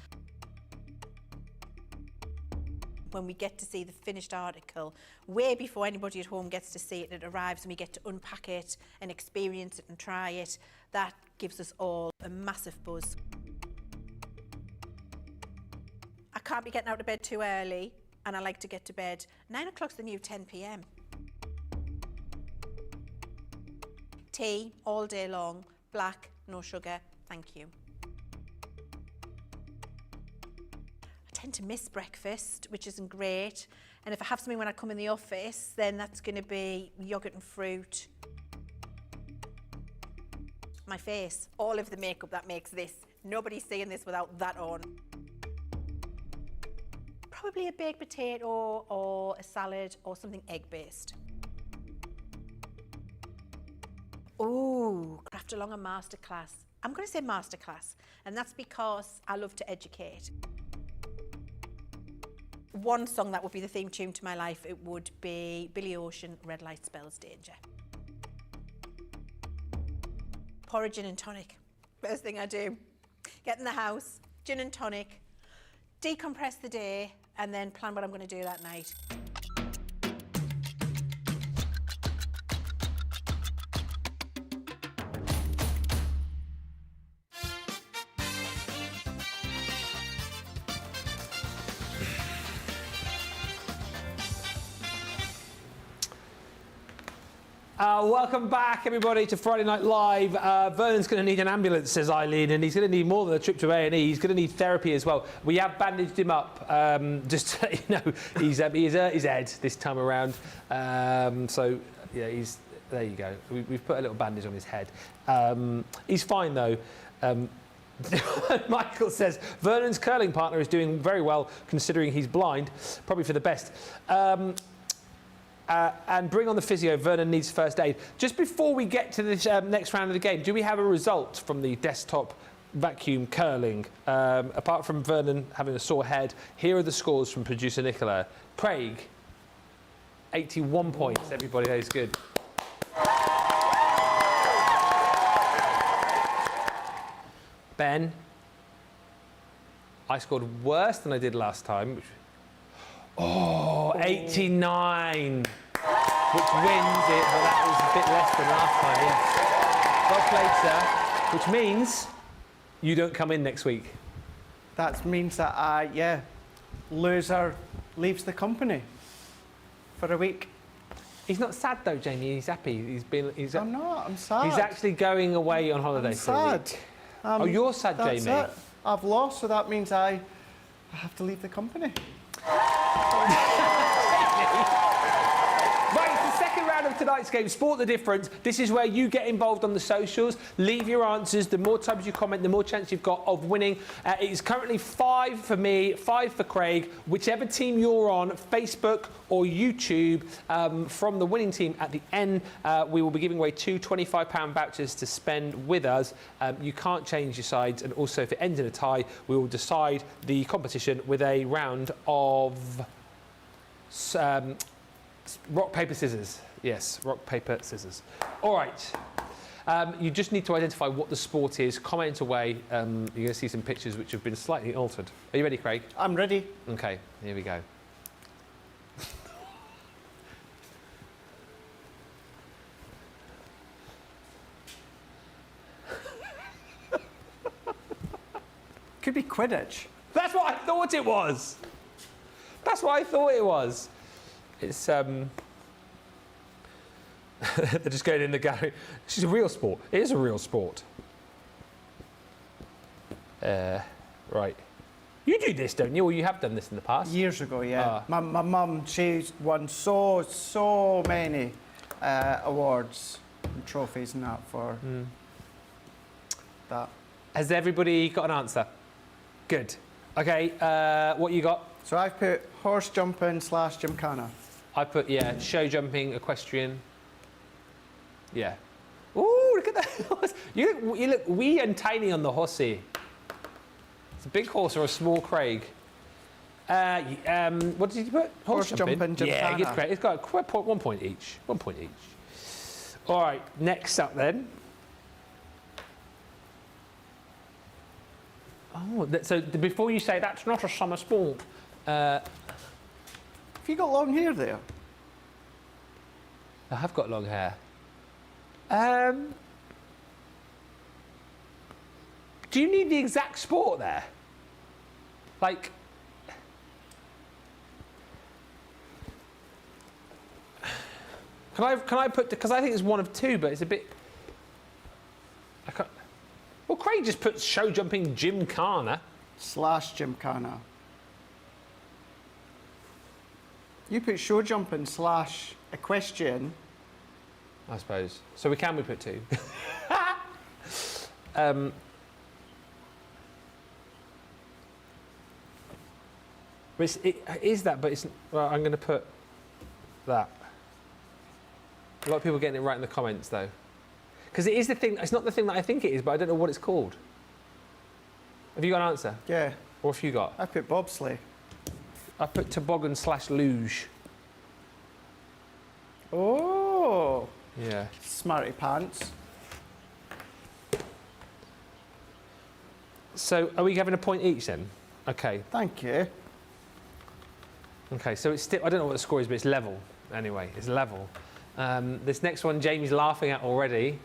When we get to see the finished article, way before anybody at home gets to see it, it arrives and we get to unpack it and experience it and try it, that gives us all a massive buzz. I can't be getting out of bed too early, and I like to get to bed. 9 o'clock's the new 10 p.m. Tea all day long, black, no sugar, thank you. I tend to miss breakfast, which isn't great. And if I have something when I come in the office, then that's going to be yogurt and fruit. My face, all of the makeup that makes this. Nobody's seeing this without that on. Probably a baked potato or a salad or something egg-based. Ooh, craft along a masterclass. I'm going to say masterclass, and that's because I love to educate. One song that would be the theme tune to my life, it would be Billy Ocean, Red Light Spells Danger. Pour a gin and tonic. First thing I do. Get in the house, gin and tonic, decompress the day, and then plan what I'm going to do that night. Welcome back, everybody, to Friday Night Live. Vernon's going to need an ambulance, says Eileen, and he's going to need more than a trip to A&E. He's going to need therapy as well. We have bandaged him up, just to let you know. He's hurt his head this time around. So, yeah, there you go. We've put a little bandage on his head. He's fine, though. Michael says, Vernon's curling partner is doing very well, considering he's blind. Probably for the best. And bring on the physio. Vernon needs first aid. Just before we get to this next round of the game, do we have a result from the desktop vacuum curling? Apart from Vernon having a sore head, here are the scores from producer Nicola. Craig, 81 points. Everybody knows good. Ben, I scored worse than I did last time. 89, which wins it, but that was a bit less than last time, yes. Well played, sir, which means you don't come in next week. That means that loser leaves the company for a week. He's not sad though, Jamie, he's happy. I'm not, I'm sad. He's actually going away on holiday for a week. Oh, you're sad, that's Jamie. It. I've lost, so that means I have to leave the company. Right, it's the second round of tonight's game, Sport the Difference. This is where you get involved on the socials. Leave your answers. The more times you comment, the more chance you've got of winning. It is currently 5 for me, 5 for Craig. Whichever team you're on, Facebook or YouTube, from the winning team at the end, we will be giving away 2 £25 vouchers to spend with us. You can't change your sides, and also if it ends in a tie, we will decide the competition with a round of rock, paper, scissors. Yes, rock, paper, scissors. All right. You just need to identify what the sport is. Comment away. You're going to see some pictures which have been slightly altered. Are you ready, Craig? I'm ready. OK, here we go. Could be Quidditch. That's what I thought it was. That's what I thought it was. It's they're just going in the gallery. This is a real sport. It is a real sport. Right. You do this, don't you? Or you have done this in the past? Years ago, yeah. My mum, she's won so many awards and trophies and that for that. Has everybody got an answer? Good. OK, what you got? So I've put horse jumping / gymkhana. I put, yeah, show jumping, equestrian. Yeah. Ooh, look at at the horse. You look wee and tiny on the horsey. It's a big horse or a small Craig. What did you put? Horse jumping, gymkhana. Yeah, give Craig. It's got 1 point each. 1 point each. All right, next up then. Oh, so before you say that's not a summer sport. Have you got long hair there? I have got long hair. Do you need the exact sport there? Like, can I put, because I think it's one of two, but it's a bit. I can't. Well, Craig just puts show jumping gymkhana. / gymkhana. You put show jumping / equestrian. I suppose. So we put two. But it is that, but it's. Well, I'm going to put that. A lot of people getting it right in the comments, though. Because it is the thing, it's not the thing that I think it is, but I don't know what it's called. Have you got an answer? Yeah. What have you got? I put bobsleigh. I put toboggan / luge. Oh. Yeah. Smarty pants. So are we having a point each then? Okay. Thank you. Okay, so it's still, I don't know what the score is, but it's level. Anyway, it's level. This next one, Jamie's laughing at already.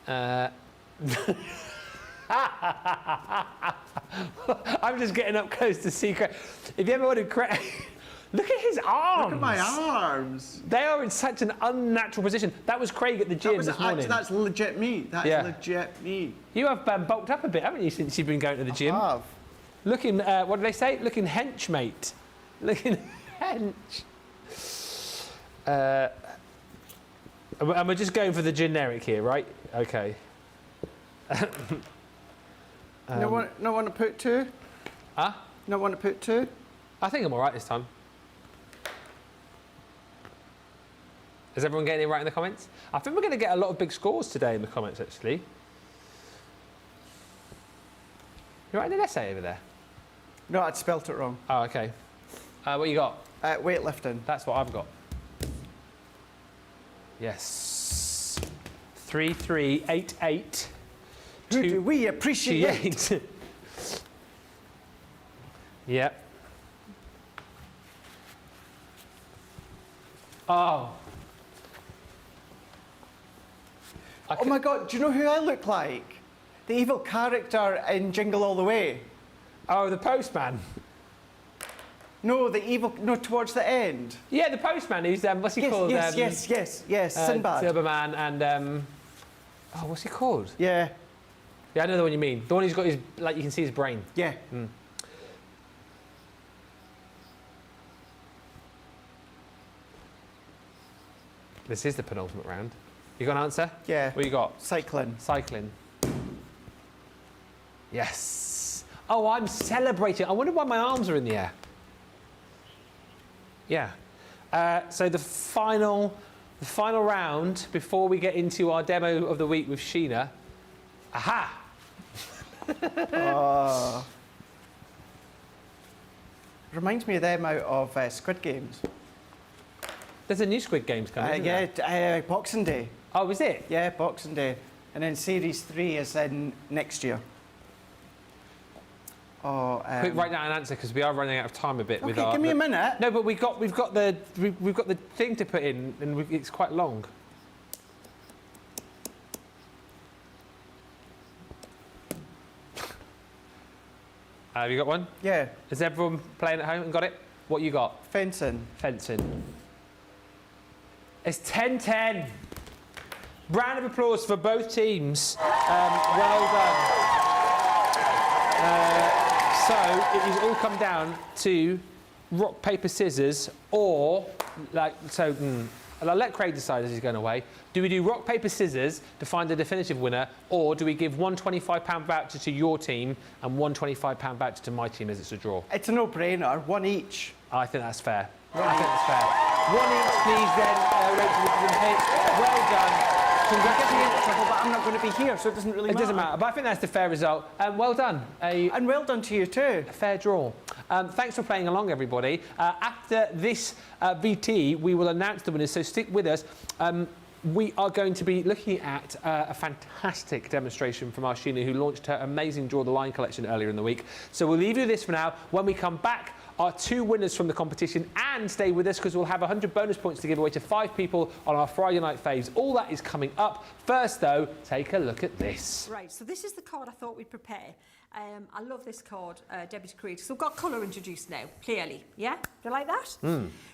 I'm just getting up close to see Craig. If you ever wanted Craig, look at his arms. Look at my arms. They are in such an unnatural position. That was Craig at the gym this morning. That's legit me. That's legit me. You have bulked up a bit, haven't you, since you've been going to the gym? I have. Looking, what do they say? Looking hench, mate. Looking hench. And we're just going for the generic here, right? Okay. No one to put two? Huh? No one to put two? I think I'm all right this time. Is everyone getting it right in the comments? I think we're going to get a lot of big scores today in the comments, actually. You're writing an essay over there? No, I'd spelt it wrong. Oh, okay. What you got? Weightlifting. That's what I've got. Yes. 3388. Who do we appreciate? Yep. Oh. Oh my God, do you know who I look like? The evil character in Jingle All the Way. Oh, the postman. No, towards the end. Yeah, the postman. Who's what's he called? Yes, Sinbad. Silverman and oh, what's he called? Yeah. Yeah, I know the one you mean. The one who's got his, like, you can see his brain. Yeah. Mm. This is the penultimate round. You got an answer? Yeah. What you got? Cycling. Cycling. Yes. Oh, I'm celebrating. I wonder why my arms are in the air. Yeah. So the final round before we get into our demo of the week with Sheena. Aha! Reminds me of them out of Squid Games. There's a new Squid Games coming, isn't there? Boxing Day. Oh, is it? Yeah, Boxing Day. And then Series 3 is in next year. Oh, Quick, write down an answer because we are running out of time a bit. Okay, give me a minute. No, but we've got the thing to put in, and it's quite long. Have you got one? Yeah. Is everyone playing at home and got it? What you got? Fencing. Fencing. It's 10-10. Round of applause for both teams. Well done. So it has all come down to rock, paper, scissors, or I'll let Craig decide as he's going away. Do we do rock, paper, scissors to find the definitive winner, or do we give one £25 voucher to your team and one £25 voucher to my team as it's a draw? It's a no-brainer. One each. I think that's fair. I think that's fair. One each, please, then, Rachel. Well done. Trouble, but I'm not going to be here, so it doesn't really matter. It doesn't matter, but I think that's the fair result. Well done. And well done to you too. A fair draw. Thanks for playing along, everybody. After this VT, we will announce the winners, so stick with us. We are going to be looking at a fantastic demonstration from our Sheena, who launched her amazing Draw the Line collection earlier in the week. So we'll leave you with this for now. When we come back, our 2 winners from the competition, and stay with us because we'll have 100 bonus points to give away to 5 people on our Friday night faves. All that is coming up. First, though, take a look at this. Right, so this is the card I thought we'd prepare. I love this card, Debbie's created. So we've got colour introduced now, clearly. Yeah? Do you like that?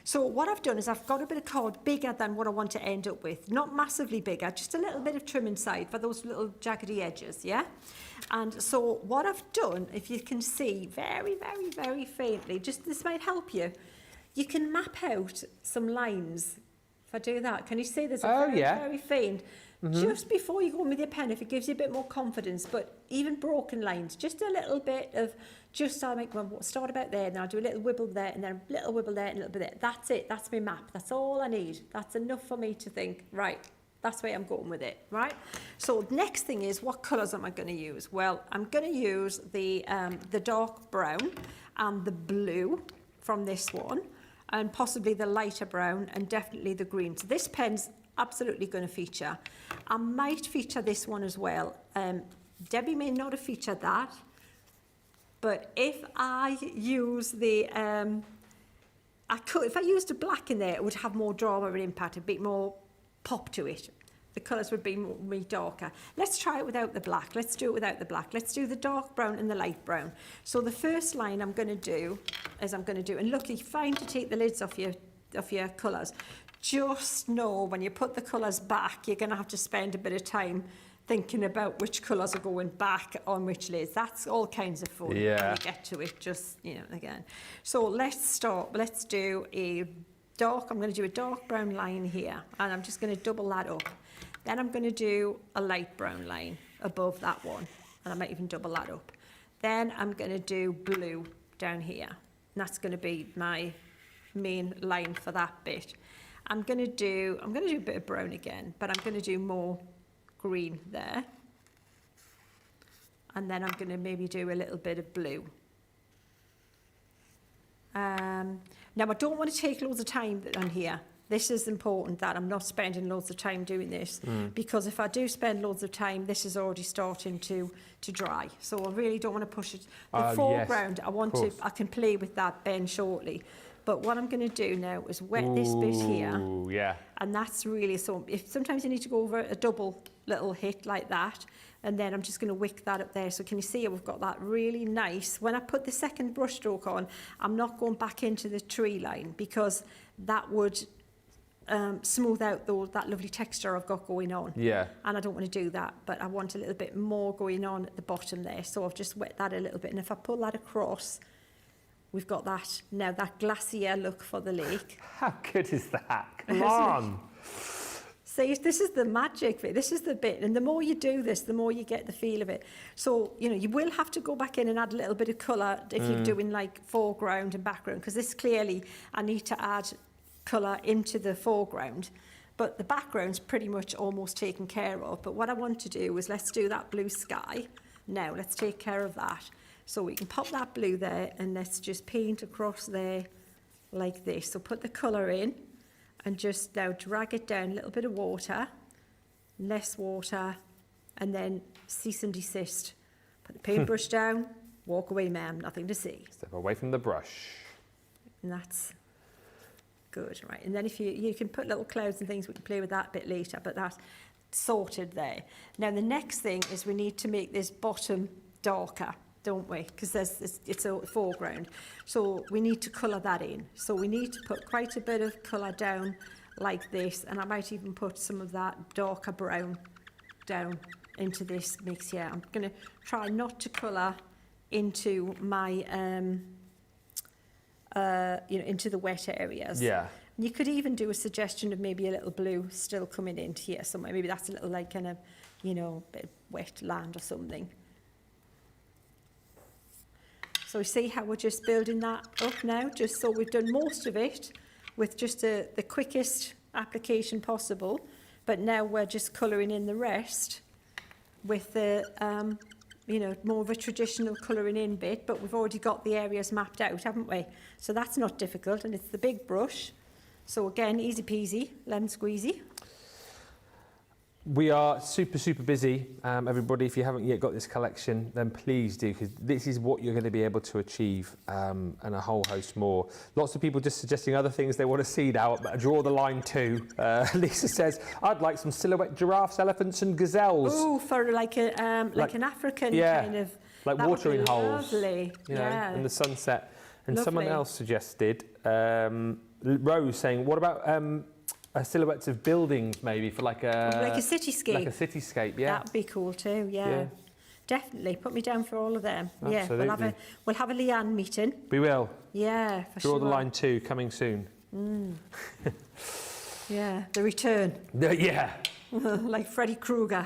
So what I've done is I've got a bit of card bigger than what I want to end up with. Not massively bigger, just a little bit of trim inside for those little jaggedy edges, yeah? And so what I've done, if you can see very, very, very faintly, just this might help you. You can map out some lines. If I do that, can you see there's a very faint, just before you go in with your pen, if it gives you a bit more confidence, but even broken lines, just a little bit of, just I'll make one, start about there, and I'll do a little wibble there, and then a little wibble there, and a little bit there. That's it, that's my map, that's all I need. That's enough for me to think, right, that's where I'm going with it, right? So next thing is, what colours am I going to use? Well, I'm going to use the dark brown and the blue from this one, and possibly the lighter brown, and definitely the green. So this pen's absolutely going to feature. I might feature this one as well. Debbie may not have featured that, but if I use the, if I used a black in there, it would have more drama and impact, a bit more pop to it. The colours would be more darker. Let's try it without the black. Let's do it without the black. Let's do the dark brown and the light brown. So the first line I'm going to do is and look, you're fine to take the lids off your colours. Just know when you put the colours back, you're going to have to spend a bit of time thinking about which colours are going back on which lids. That's all kinds of fun when you get to it, just, again. So let's start. Let's do a dark, I'm going to do a dark brown line here, and I'm just going to double that up. Then I'm going to do a light brown line above that one, and I might even double that up. Then I'm going to do blue down here, and that's going to be my main line for that bit. I'm going to do a bit of brown again, but I'm going to do more green there. And then I'm going to maybe do a little bit of blue. Now, I don't want to take loads of time on here. This is important that I'm not spending loads of time doing this, because if I do spend loads of time, this is already starting to dry. So I really don't want to push it. The foreground, yes, I can play with that, Ben, shortly. But what I'm going to do now is wet this bit here. Yeah. And that's really, sometimes you need to go over a double little hit like that. And then I'm just going to wick that up there. So can you see we've got that really nice. When I put the second brush stroke on, I'm not going back into the tree line, because that would smooth out that lovely texture I've got going on. Yeah. And I don't want to do that, but I want a little bit more going on at the bottom there. So I've just wet that a little bit. And if I pull that across, we've got that now, that glacier look for the lake. How good is that? Come on. See, this is the magic bit. This is the bit. And the more you do this, the more you get the feel of it. So, you will have to go back in and add a little bit of colour if you're doing like foreground and background, because this clearly, I need to add colour into the foreground. But the background's pretty much almost taken care of. But what I want to do is, let's do that blue sky. Now, let's take care of that. So we can pop that blue there, and let's just paint across there like this. So put the colour in and just now drag it down, a little bit of water, less water, and then cease and desist. Put the paintbrush down, walk away, ma'am, nothing to see. Step away from the brush. And that's good, right? And then if you can put little clouds and things, we can play with that a bit later, but that's sorted there. Now the next thing is we need to make this bottom darker, don't we? Because it's a foreground. So we need to colour that in. So we need to put quite a bit of colour down like this, and I might even put some of that darker brown down into this mix here. I'm going to try not to colour into my, into the wet areas. Yeah. You could even do a suggestion of maybe a little blue still coming into here somewhere. Maybe that's a little like kind of, bit of wet land or something. So you see how we're just building that up now, just so we've done most of it with just the quickest application possible. but now we're just colouring in the rest with the, you know, more of a traditional colouring in bit, but we've already got the areas mapped out, haven't we? So that's not difficult, and it's the big brush. So again, easy peasy, lemon squeezy. We are super, super busy. Everybody, if you haven't yet got this collection, then please do, because this is what you're going to be able to achieve, and a whole host more. Lots of people just suggesting other things they want to see now. Draw the line too. Lisa says, I'd like some silhouette giraffes, elephants and gazelles. Oh, for like a like an African kind of... like that watering would be holes. Lovely. You know, yeah. in the sunset. And Lovely. someone else suggested, Rose saying, what about silhouettes of buildings maybe for like a cityscape. Like a cityscape, yeah. That'd be cool too, yeah. Definitely, put me down for all of them. Absolutely. Yeah, we'll have a Leanne meeting. We will. Yeah, for Draw sure. the line 2 coming soon. Yeah, the return. Yeah. Like Freddy Krueger.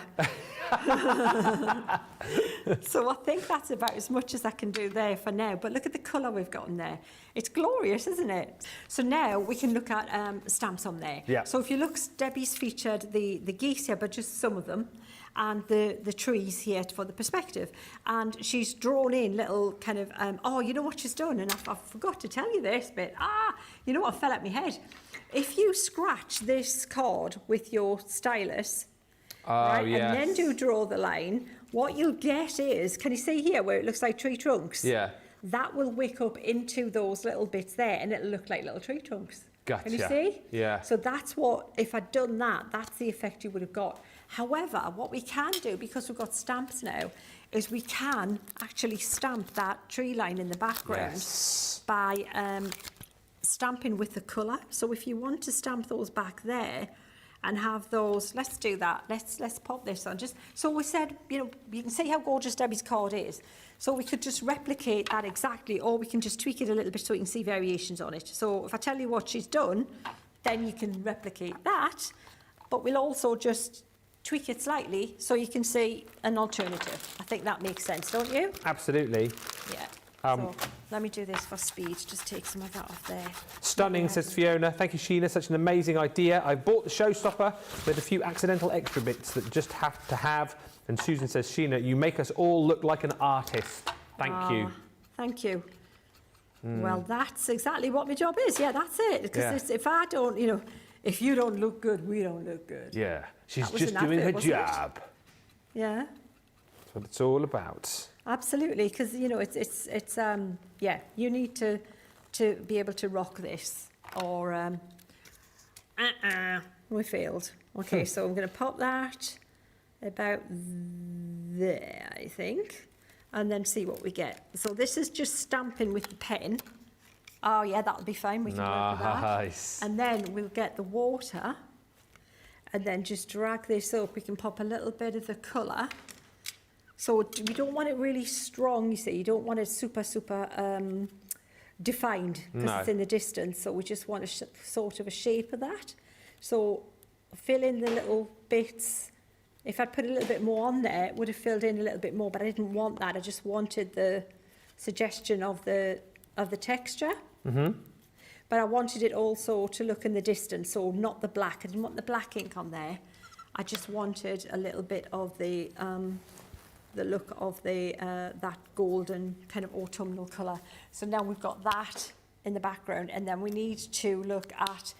So I think that's about as much as I can do there for now. But look at the colour we've got in there. It's glorious, isn't it? So now we can look at stamps on there. Yeah. So if you look, Debbie's featured the geese here, but just some of them, and the trees here for the perspective. And she's drawn in little kind of, oh, you know what she's done? And I forgot to tell you this bit. You know what fell out my head? If you scratch this card with your stylus, right, yes. and then do draw the line, what you'll get is, can you see here where it looks like tree trunks? Yeah. That will wick up into those little bits there, and it'll look like little tree trunks. Gotcha. Can you see? Yeah. So that's what, if I'd done that, that's the effect you would have got. However, what we can do, because we've got stamps now, is we can actually stamp that tree line in the background by stamping with the colour. So if you want to stamp those back there and have those, let's do that. Let's pop this on. Just so we said, you know, you can see how gorgeous Debbie's card is. So we could just replicate that exactly, or we can just tweak it a little bit so you can see variations on it. So if I tell you what she's done, then you can replicate that, but we'll also just tweak it slightly so you can see an alternative. I think that makes sense, don't you? Absolutely. Yeah. So let me do this for speed, just take some of that off there. Stunning, says Fiona. Thank you, Sheena. Such an amazing idea. I bought the showstopper with a few accidental extra bits that just have to have. And Susan says, Sheena, you make us all look like an artist. Thank you. Thank you. Well, that's exactly what my job is. Yeah, that's it. Because if I don't, you know, if you don't look good, we don't look good. Yeah, she's was just an doing her advert, wasn't it? job. Yeah. That's what it's all about. Absolutely, because you know it's yeah, you need to be able to rock this, or we failed. Okay, so I'm going to pop that about there, I think, and then see what we get. So this is just stamping with the pen. Oh yeah, that'll be fine. We can work with that. Nice. And then we'll get the water, and then just drag this up. We can pop a little bit of the colour. So we don't want it really strong, you see. You don't want it super defined, because it's in the distance. So we just want a sort of a shape of that. So fill in the little bits. If I'd put a little bit more on there, it would have filled in a little bit more, but I didn't want that. I just wanted the suggestion of the texture. Mm-hmm. But I wanted it also to look in the distance, so not the black. I didn't want the black ink on there. I just wanted a little bit of the look of the that golden kind of autumnal colour. So now we've got that in the background, and then we need to look at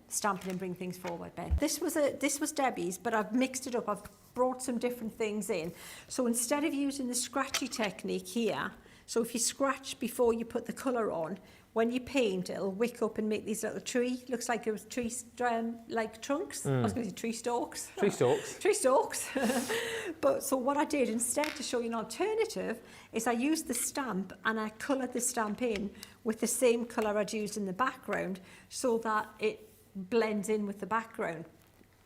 stamping and bring things forward, Ben. This was Debbie's, but I've mixed it up. I've brought some different things in. So instead of using the scratchy technique here, so if you scratch before you put the colour on, when you paint, it'll wick up and make these little looks like it was tree, like trunks. I was going to say tree stalks. Tree stalks. Tree stalks. But so what I did instead, to show you an alternative, is I used the stamp and I coloured the stamp in with the same colour I'd used in the background, so that it blends in with the background.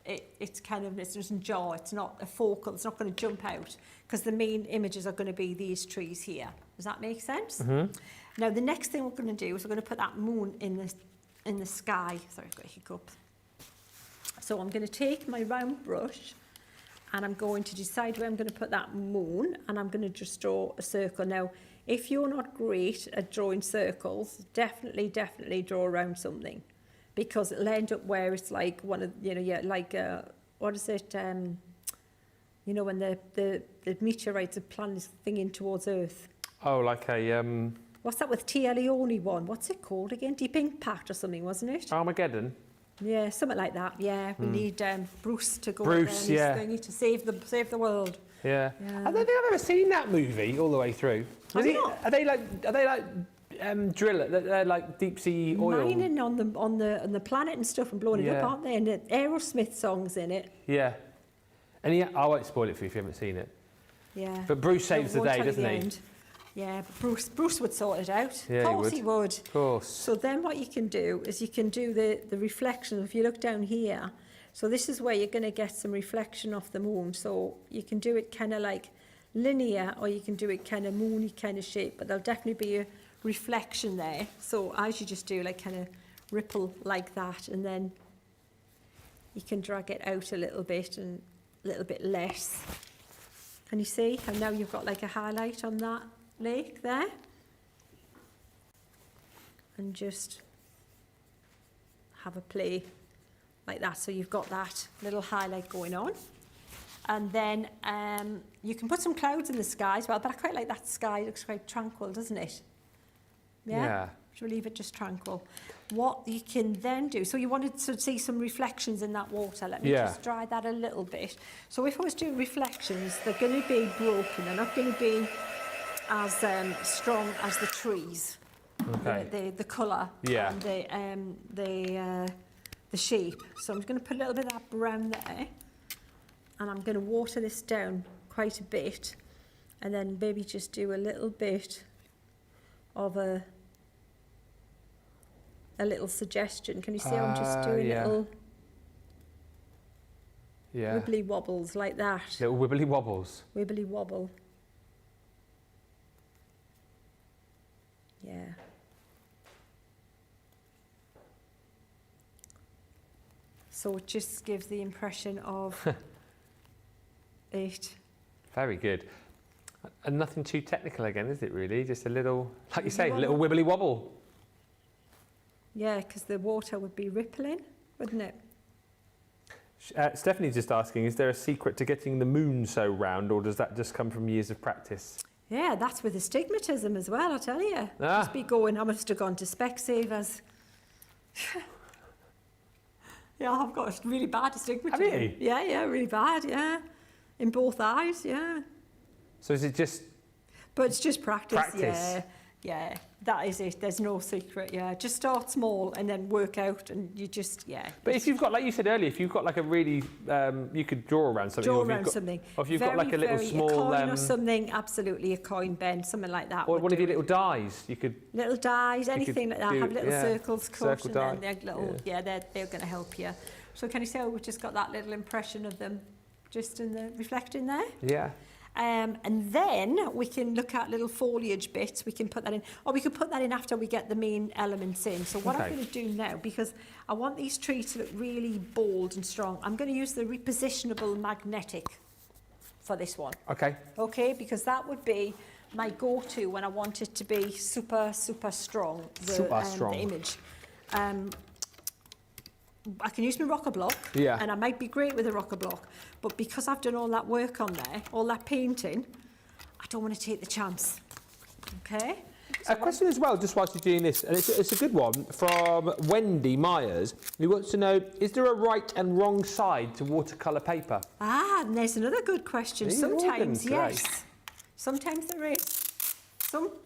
It's kind of, it doesn't jar, it's not a focal, it's not going to jump out, because the main images are going to be these trees here. Does that make sense? Mm-hmm. Now the next thing we're going to do is we're going to put that moon in the sky. Sorry, I've got a hiccup. So I'm going to take my round brush and I'm going to decide where I'm going to put that moon, and I'm going to just draw a circle. Now, if you're not great at drawing circles, definitely draw around something, because it'll end up where it's like one of, you know, yeah, like what is it? You know, when the meteorites are thinging towards Earth. Oh, like a What's that with Tia Leone one? What's it called again? Deep Impact or something, wasn't it? Armageddon. Yeah, something like that. Yeah, we need Bruce to go Bruce, there. And he's thingy to save the world. Yeah. Yeah. I don't think I've ever seen that movie all the way through. Have you not? Are they like drill? They're like deep sea oil. Mining on the planet and stuff and blowing it Yeah. up, aren't they? And the Aerosmith songs in it. Yeah. And I won't spoil it for you if you haven't seen it. Yeah. But Bruce saves the Won't day, tell you doesn't the he? end. Yeah, but Bruce would sort it out. Yeah, of course he would. Of course. So then what you can do is you can do the reflection. If you look down here, so this is where you're going to get some reflection off the moon. So you can do it kind of like linear, or you can do it kind of moony kind of shape, but there'll definitely be a reflection there. So as you just do like kind of ripple like that, and then you can drag it out a little bit and a little bit less. Can you see? And now you've got like a highlight on that lake there. And just have a play like that. So you've got that little highlight going on. And then you can put some clouds in the sky as well, but I quite like that sky. It looks quite tranquil, doesn't it? Yeah. Should we leave it just tranquil? What you can then do, so you wanted to see some reflections in that water. Let me just dry that a little bit. So if I was doing reflections, they're going to be broken. They're not going to be as strong as the trees. Okay. The colour and the shape. So I'm going to put a little bit of that brown there, and I'm going to water this down quite a bit, and then maybe just do a little bit of a little suggestion. Can you see how I'm just doing little wibbly wobbles like that? Little wibbly wobbles. Wibbly wobble. Yeah. So it just gives the impression of it. Very good. And nothing too technical again, is it really? Just a little, like you say, a little wibbly wobble. Yeah, because the water would be rippling, wouldn't it? Stephanie's just asking, is there a secret to getting the moon so round, or does that just come from years of practice? Yeah, that's with astigmatism as well, I tell you. Just be going, I must have gone to Specsavers. Yeah, I've got really bad astigmatism. Have you? Yeah, really bad, yeah. In both eyes, yeah. So is it just... But it's just practice. Yeah, that is it. There's no secret, yeah. Just start small and then work out, and you just, But if you've got, like you said earlier, if you've got like a really, you could draw around something. Draw around something. Or if you've got like a little small... A coin or something, absolutely, a coin bend, something like that. Or one of your little dies, you could... Little dies, anything like that. Have little circles cut, circle and then they're little, they're going to help you. So can you see how we've just got that little impression of them just in the reflecting there? Yeah. And then we can look at little foliage bits. We can put that in, or we could put that in after we get the main elements in. So what I'm going to do now, because I want these trees to look really bold and strong, I'm going to use the repositionable magnetic for this one. Okay. Okay, because that would be my go-to when I want it to be super, super strong, the image. I can use my rocker block, and I might be great with a rocker block, but because I've done all that work on there, all that painting, I don't want to take the chance. Okay? So a question as well, just whilst you're doing this, and it's a good one, from Wendy Myers, who wants to know, is there a right and wrong side to watercolour paper? Ah, and there's another good question. Sometimes, yes. Right. Sometimes there is.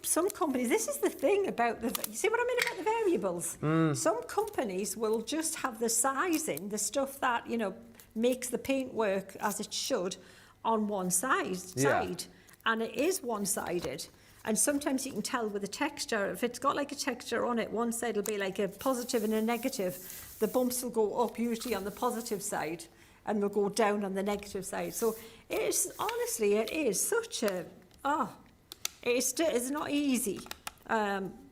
Some companies, this is the thing about you see what I mean about the variables? Some companies will just have the sizing, the stuff that, makes the paint work as it should on one side. And it is one-sided. And sometimes you can tell with the texture, if it's got like a texture on it, one side will be like a positive and a negative. The bumps will go up usually on the positive side and will go down on the negative side. So it is, honestly, it is such a, it's not easy,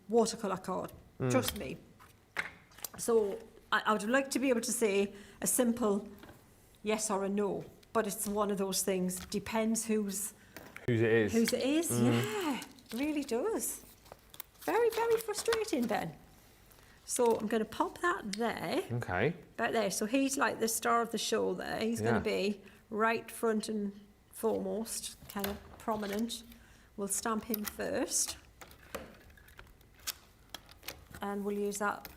watercolour card, trust me. So I would like to be able to say a simple yes or a no, but it's one of those things, depends whose it is, yeah, really does. Very, very frustrating, Ben. So I'm going to pop that there. Okay. About there. So he's like the star of the show there. He's going to be right front and foremost, kind of prominent. We'll stamp him first. And we'll use that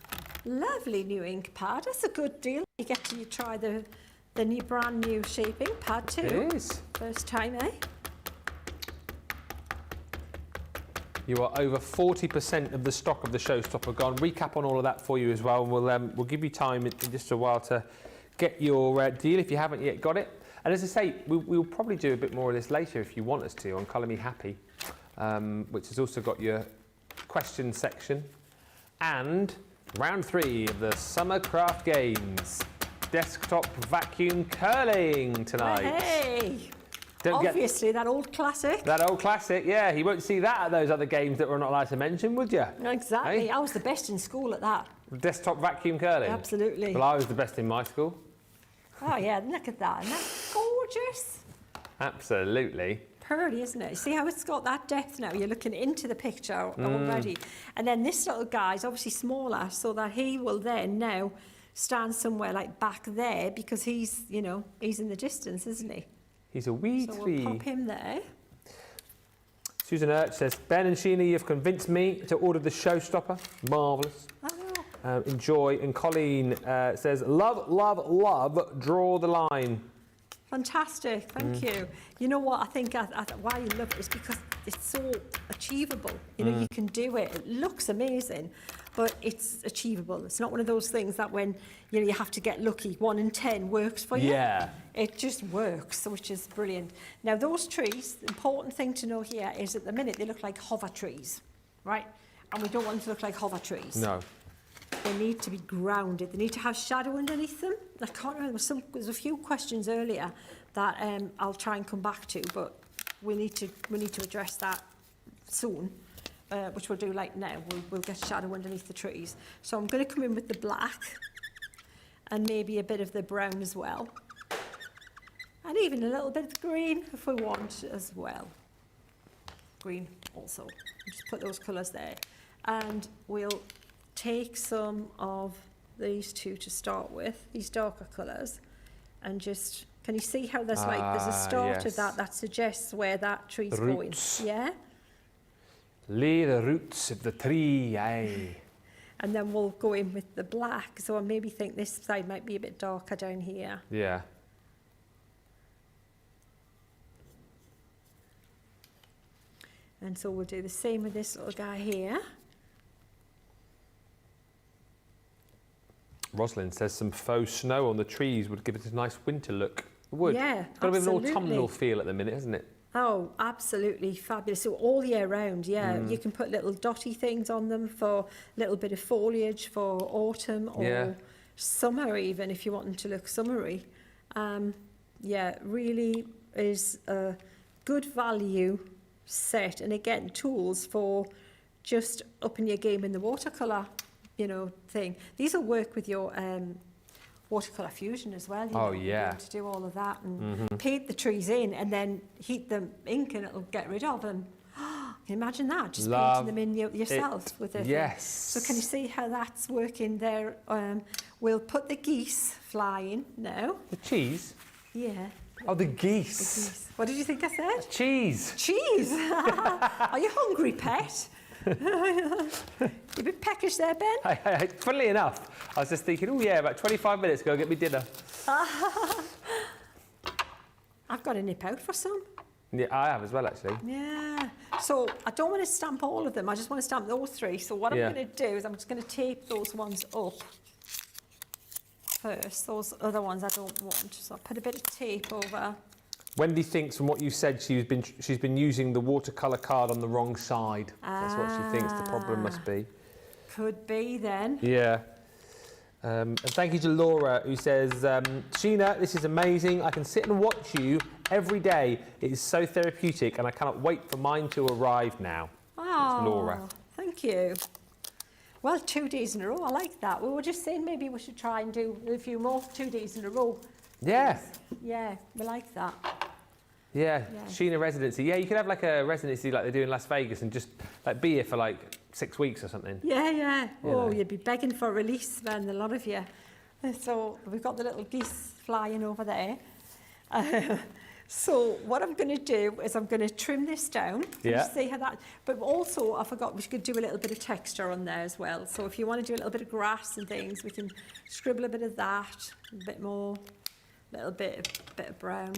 lovely new ink pad. That's a good deal. You get to try the new brand new shaping pad too. It is. First time, eh? You are over 40% of the stock of the showstopper gone. Recap on all of that for you as well. We'll give you time in just a while to get your deal if you haven't yet got it. And as I say, we'll probably do a bit more of this later if you want us to on Colour Me Happy, which has also got your question section. And round 3 of the Summer Craft Games. Desktop vacuum curling tonight. Hey! Don't Obviously, that old classic. That old classic, yeah. You won't see that at those other games that we're not allowed to mention, would you? Exactly. Hey? I was the best in school at that. Desktop vacuum curling? Absolutely. Well, I was the best in my school. Oh, yeah, look at that. Isn't that gorgeous? Absolutely. Pretty, isn't it? See how it's got that depth now? You're looking into the picture already. And then this little guy's obviously smaller, so that he will then now stand somewhere like back there because he's, you know, he's in the distance, isn't he? He's a wee So twee. we'll pop him there. Susan Urch says, Ben and Sheena, you've convinced me to order the showstopper. Marvellous. Oh. Enjoy. And Colleen says, love, love, love, draw the line. Fantastic, thank you. You know what, I think why you love it is because it's so achievable. You know, you can do it. It looks amazing, but it's achievable. It's not one of those things that when, you know, you have to get lucky, 1 in 10 works for you. Yeah. It just works, which is brilliant. Now, those trees, the important thing to know here is at the minute they look like hover trees, right? And we don't want them to look like hover trees. No. They need to be grounded. They need to have shadow underneath them. I can't remember. There's a few questions earlier that I'll try and come back to, but we need to address that soon, which we'll do like now. We'll get shadow underneath the trees. So I'm going to come in with the black and maybe a bit of the brown as well, and even a little bit of green if we want as well. Green also. Just put those colours there, and we'll take some of these two to start with, these darker colours, and just, can you see how there's there's a start of that suggests where that tree's going? Yeah? Lay the roots of the tree, aye. And then we'll go in with the black, so I maybe think this side might be a bit darker down here. Yeah. And so we'll do the same with this little guy here. Rosalind says some faux snow on the trees would give it a nice winter look. It would. Yeah, It's got a bit of an absolutely. autumnal feel at the minute, hasn't it? Oh, absolutely fabulous. So all year round, yeah. You can put little dotty things on them for a little bit of foliage for autumn or summer even, if you want them to look summery. Yeah, really is a good value set. And again, tools for just upping your game in the watercolour, you know, thing. These will work with your watercolour fusion as well. You know, you'll be able to do all of that and paint the trees in and then heat the ink and it'll get rid of them. Can you imagine that? Just painting them in yourself with it. Yes. So can you see how that's working there? We'll put the geese flying now. The cheese? Yeah. Oh, the The geese. geese. What did you think I said? Cheese. Cheese. Are you hungry, pet? You a bit peckish there, Ben? Funnily enough, I was just thinking, oh yeah, about 25 minutes ago, get me dinner. I've got to nip out for some. Yeah, I have as well, actually. Yeah. So I don't want to stamp all of them. I just want to stamp those 3. So what I'm going to do is I'm just going to tape those ones up first. Those other ones I don't want. So I'll put a bit of tape over. Wendy thinks, from what you said, she's been using the watercolour card on the wrong side. That's what she thinks the problem must be. Could be then. Yeah. And thank you to Laura, who says, Sheena, this is amazing. I can sit and watch you every day. It is so therapeutic, and I cannot wait for mine to arrive now. Oh, Laura. Thank you. Well, 2 days in a row. I like that. We were just saying maybe we should try and do a few more 2 days in a row. Yeah. Yeah, we like that. Yeah, Sheena residency. Yeah, you could have like a residency like they do in Las Vegas and just like be here for like 6 weeks or something. Yeah. know. You'd be begging for release then, a lot of you. So we've got the little geese flying over there. So what I'm going to do is I'm going to trim this down. Yeah. See how that. But also I forgot we could do a little bit of texture on there as well. So if you want to do a little bit of grass and things, we can scribble a bit of that, a bit more, a little bit of brown.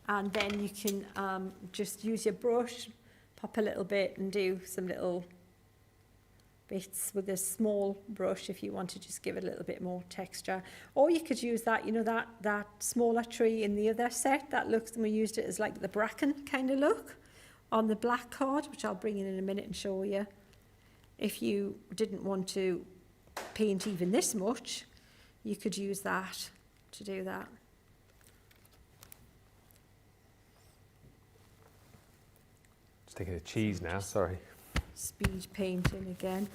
And then you can just use your brush, pop a little bit and do some little bits with a small brush if you want to just give it a little bit more texture. Or you could use that, you know, that smaller tree in the other set that looks, and we used it as like the bracken kind of look on the black card, which I'll bring in a minute and show you. If you didn't want to paint even this much, you could use that to do that. Just thinking of cheese now, sorry. Speed painting again.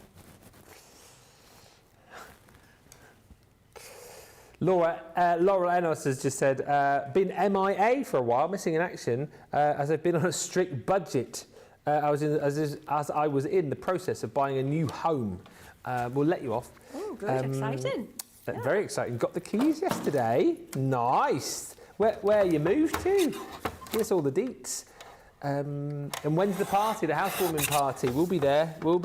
Laurel Enos has just said, been MIA for a while, missing in action, as I've been on a strict budget. As I was in the process of buying a new home. We'll let you off. Oh, good, exciting. Yeah. Very exciting. Got the keys yesterday. Nice. Where you moved to? Give us all the deets. And when's the party? The housewarming party? We'll be there. So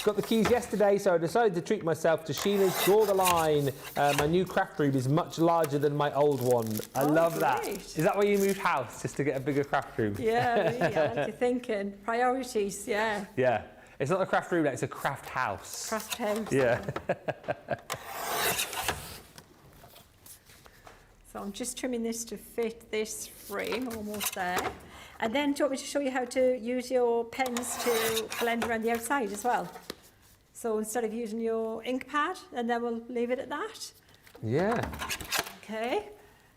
got the keys yesterday, so I decided to treat myself to Sheena's Draw the Line. My new craft room is much larger than my old one. I love that. Is that why you moved house, just to get a bigger craft room? Yeah, really, I like your thinking. Priorities, yeah. Yeah. It's not a craft room, it's a craft house. Craft house. Yeah. So I'm just trimming this to fit this frame, almost there. And then do you want me to show you how to use your pens to blend around the outside as well? So instead of using your ink pad, and then we'll leave it at that. Yeah. Okay.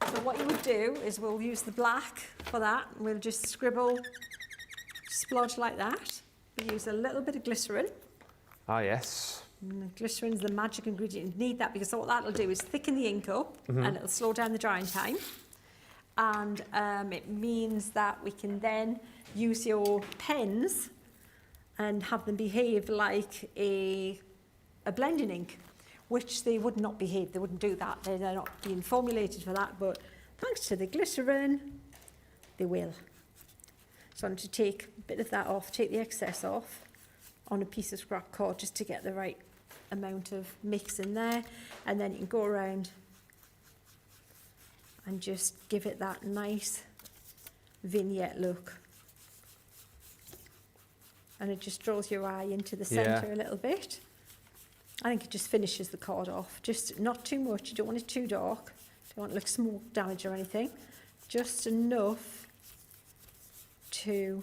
So what you would do is we'll use the black for that. We'll just scribble, splodge like that. We use a little bit of glycerin. Ah, yes. Glycerin's the magic ingredient. You need that because what that'll do is thicken the ink up and it'll slow down the drying time. And it means that we can then use your pens and have them behave like a blending ink, which they would not behave. They wouldn't do that. They're not being formulated for that, but thanks to the glycerin, they will. So I'm going to take a bit of that off, take the excess off on a piece of scrap cord just to get the right amount of mix in there, and then you can go around and just give it that nice vignette look, and it just draws your eye into the centre a little bit. I think it just finishes the card off, just not too much. You don't want it too dark, don't want it to look smoke damage or anything, just enough to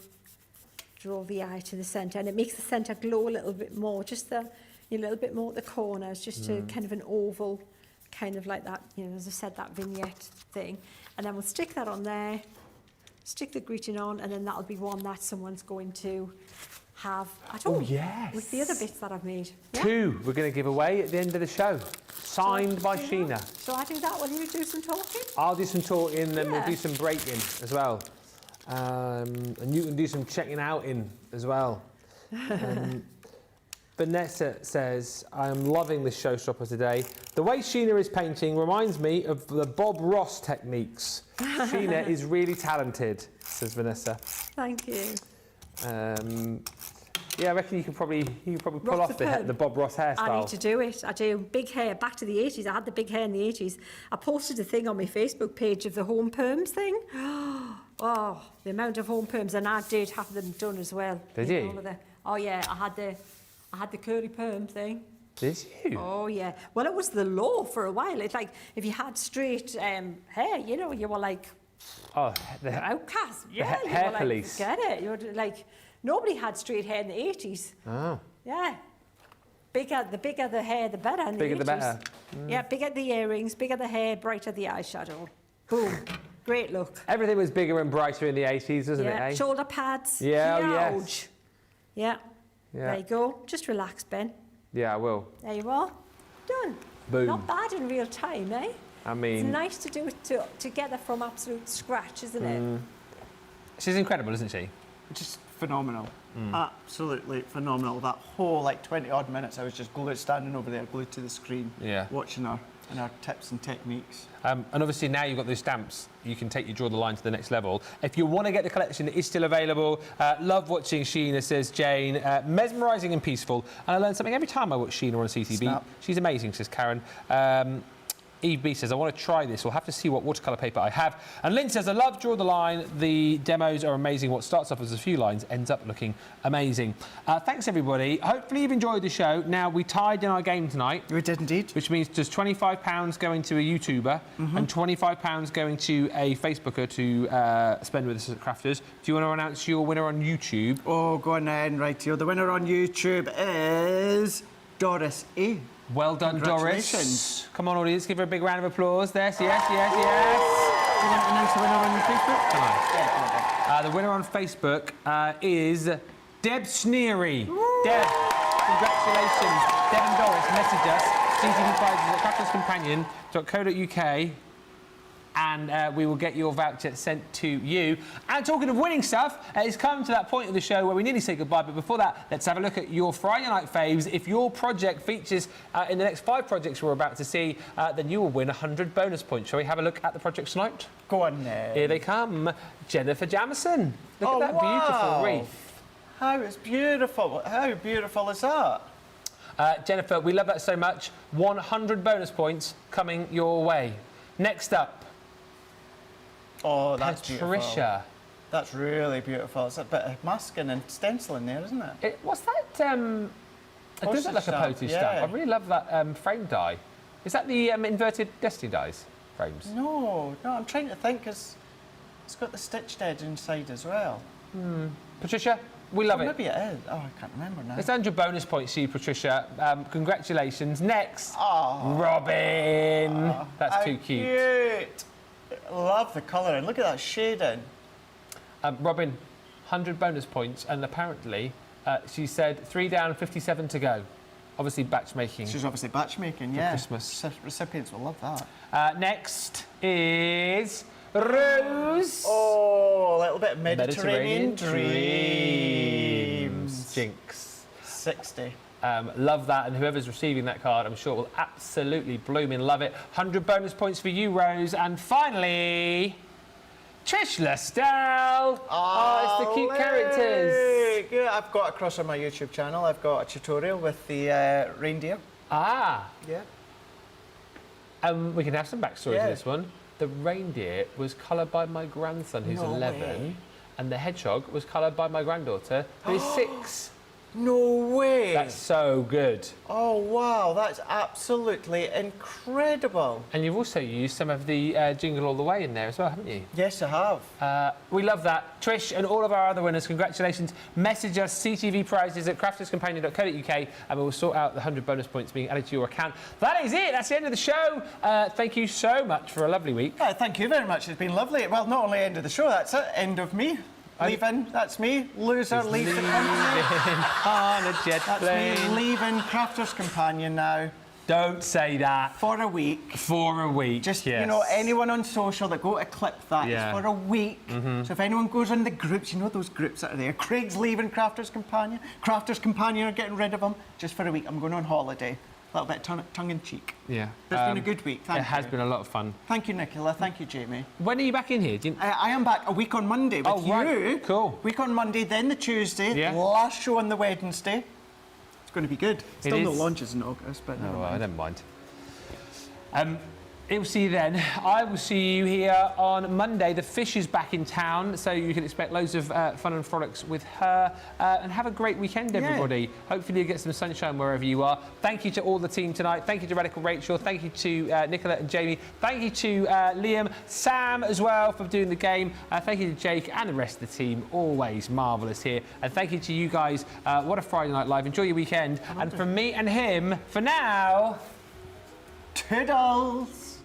draw the eye to the centre, and it makes the centre glow a little bit more, just a little bit more at the corners, just to kind of an oval, kind of like that, you know, as I said, that vignette thing. And then we'll stick that on there, stick the greeting on, and then that'll be one that someone's going to have at home. Oh, yes. With the other bits that I've made. Yeah? 2 we're going to give away at the end of the show, signed by Sheena. So I do that while you do some talking? I'll do some talking, then we'll do some breaking as well. And you can do some checking out in as well. Vanessa says, I'm loving this showstopper today. The way Sheena is painting reminds me of the Bob Ross techniques. Sheena is really talented, says Vanessa. Thank you. Yeah, I reckon you could probably pull off the Bob Ross hairstyle. I need to do it. I do. Big hair, back to the 80s. I had the big hair in the 80s. I posted a thing on my Facebook page of the home perms thing. Oh, the amount of home perms, and I did have them done as well. Did you? Oh yeah, I had the curly perm thing. Did you? Oh yeah. Well, it was the law for a while. It's like if you had straight hair, you know, you were like the outcast. Yeah, hair police. Get it? You were like nobody had straight hair in the 80s. Oh. Yeah. The bigger the hair, the better. In the 80s. The better. Yeah, bigger the earrings, bigger the hair, brighter the eyeshadow. Boom. Great look. Everything was bigger and brighter in the 80s, wasn't it, eh? Shoulder pads. Yeah, huge. Yeah. There you go. Just relax, Ben. Yeah, I will. There you are. Done. Boom. Not bad in real time, eh? I mean... It's nice to do it together from absolute scratch, isn't it? She's incredible, isn't she? Just phenomenal. Absolutely phenomenal. That whole, like, 20-odd minutes, I was just standing over there, glued to the screen, watching her and her tips and techniques. And obviously now you've got those stamps, you can take your Draw the Line to the next level. If you want to get the collection, it is still available. Love watching Sheena, says Jane. Mesmerising and peaceful. And I learn something every time I watch Sheena on CTV. Snap. She's amazing, says Karen. Eve B says, I want to try this. We'll have to see what watercolour paper I have. And Lynn says, I love Draw the Line. The demos are amazing. What starts off as a few lines ends up looking amazing. Thanks, everybody. Hopefully you've enjoyed the show. Now, we tied in our game tonight. We did indeed. Which means there's £25 going to a YouTuber and £25 going to a Facebooker to spend with us at Crafters. Do you want to announce your winner on YouTube? Oh, go on then, right here. The winner on YouTube is Doris A. Well done, Doris. Congratulations. Come on, audience, give her a big round of applause. Yes, yes, yes, yes. Do you want to announce the winner on Facebook? Come on. Yeah, go on then. The winner on Facebook is Deb Sneery. Deb, congratulations. Deb and Doris, message us. CTV prizes at crafterscompanion.co.uk and we will get your voucher sent to you. And talking of winning stuff, it's come to that point of the show where we nearly say goodbye, but before that, let's have a look at your Friday night faves. If your project features in the next 5 projects we're about to see, then you will win 100 bonus points. Shall we have a look at the projects tonight? Go on then. Here they come. Jennifer Jamison. Look at that beautiful wreath. How it's beautiful. How beautiful is that? Jennifer, we love that so much. 100 bonus points coming your way. Next up. Oh, that's beautiful. Patricia. That's really beautiful. It's a bit of masking and stenciling there, isn't it? What's that? It does look like a postage stamp. I really love that frame die. Is that the inverted Destiny dies frames? No, I'm trying to think because it's got the stitched edge inside as well. Patricia, we love it. Maybe it is. Oh, I can't remember now. It's 100 bonus points to you, Patricia. Congratulations. Next, Robin. That's too cute. Love the colouring. Look at that shading. Robin, 100 bonus points, and apparently she said 3 down, 57 to go. Obviously batch making. She's obviously batch making, for Christmas. Recipients will love that. Next is Rose. Oh, a little bit of Mediterranean dreams. Jinx. 60. Love that, and whoever's receiving that card, I'm sure will absolutely blooming love it. 100 bonus points for you, Rose. And finally, Trish Lestelle. Oh, it's the cute characters. Yeah, I've got across on my YouTube channel, I've got a tutorial with the reindeer. Ah. Yeah. We can have some backstory to this one. The reindeer was coloured by my grandson, who's 11, and the hedgehog was coloured by my granddaughter, who is 6. No way! That's so good. Oh, wow, that's absolutely incredible. And you've also used some of the Jingle All the Way in there as well, haven't you? Yes, I have. We love that. Trish and all of our other winners, congratulations. Message us CTV prizes at crafterscompanion.co.uk and we will sort out the 100 bonus points being added to your account. That is it. That's the end of the show. Thank you so much for a lovely week. Thank you very much. It's been lovely. Well, not only end of the show, that's it. End of me. Leaving, that's me. Loser leaves the company. On a jet That's plane. me leaving Crafters Companion now. Don't say that. For a week. For a week, Just, yes. you know, anyone on social that go to clip that, Yeah. it's for a week. So if anyone goes in the groups, you know those groups that are there. Craig's leaving Crafters Companion. Crafters Companion are getting rid of him. Just for a week. I'm going on holiday. A little bit tongue-in-cheek. Yeah. But it's been a good week, thank you. It has been a lot of fun. Thank you, Nicola. Thank you, Jamie. When are you back in here? I am back a week on Monday with you. Right. Cool. Week on Monday, then the Tuesday. Yeah. Last show on the Wednesday. It's going to be good. Still no is. launches in August, but never Oh, well, I mind. don't mind. It will see you then. I will see you here on Monday. The fish is back in town, so you can expect loads of fun and frolics with her. And have a great weekend, everybody. Hopefully you get some sunshine wherever you are. Thank you to all the team tonight. Thank you to Radical Rachel. Thank you to Nicola and Jamie. Thank you to Liam, Sam as well for doing the game. Thank you to Jake and the rest of the team. Always marvellous here. And thank you to you guys. What a Friday Night Live. Enjoy your weekend. And from me and him, for now... Toodles!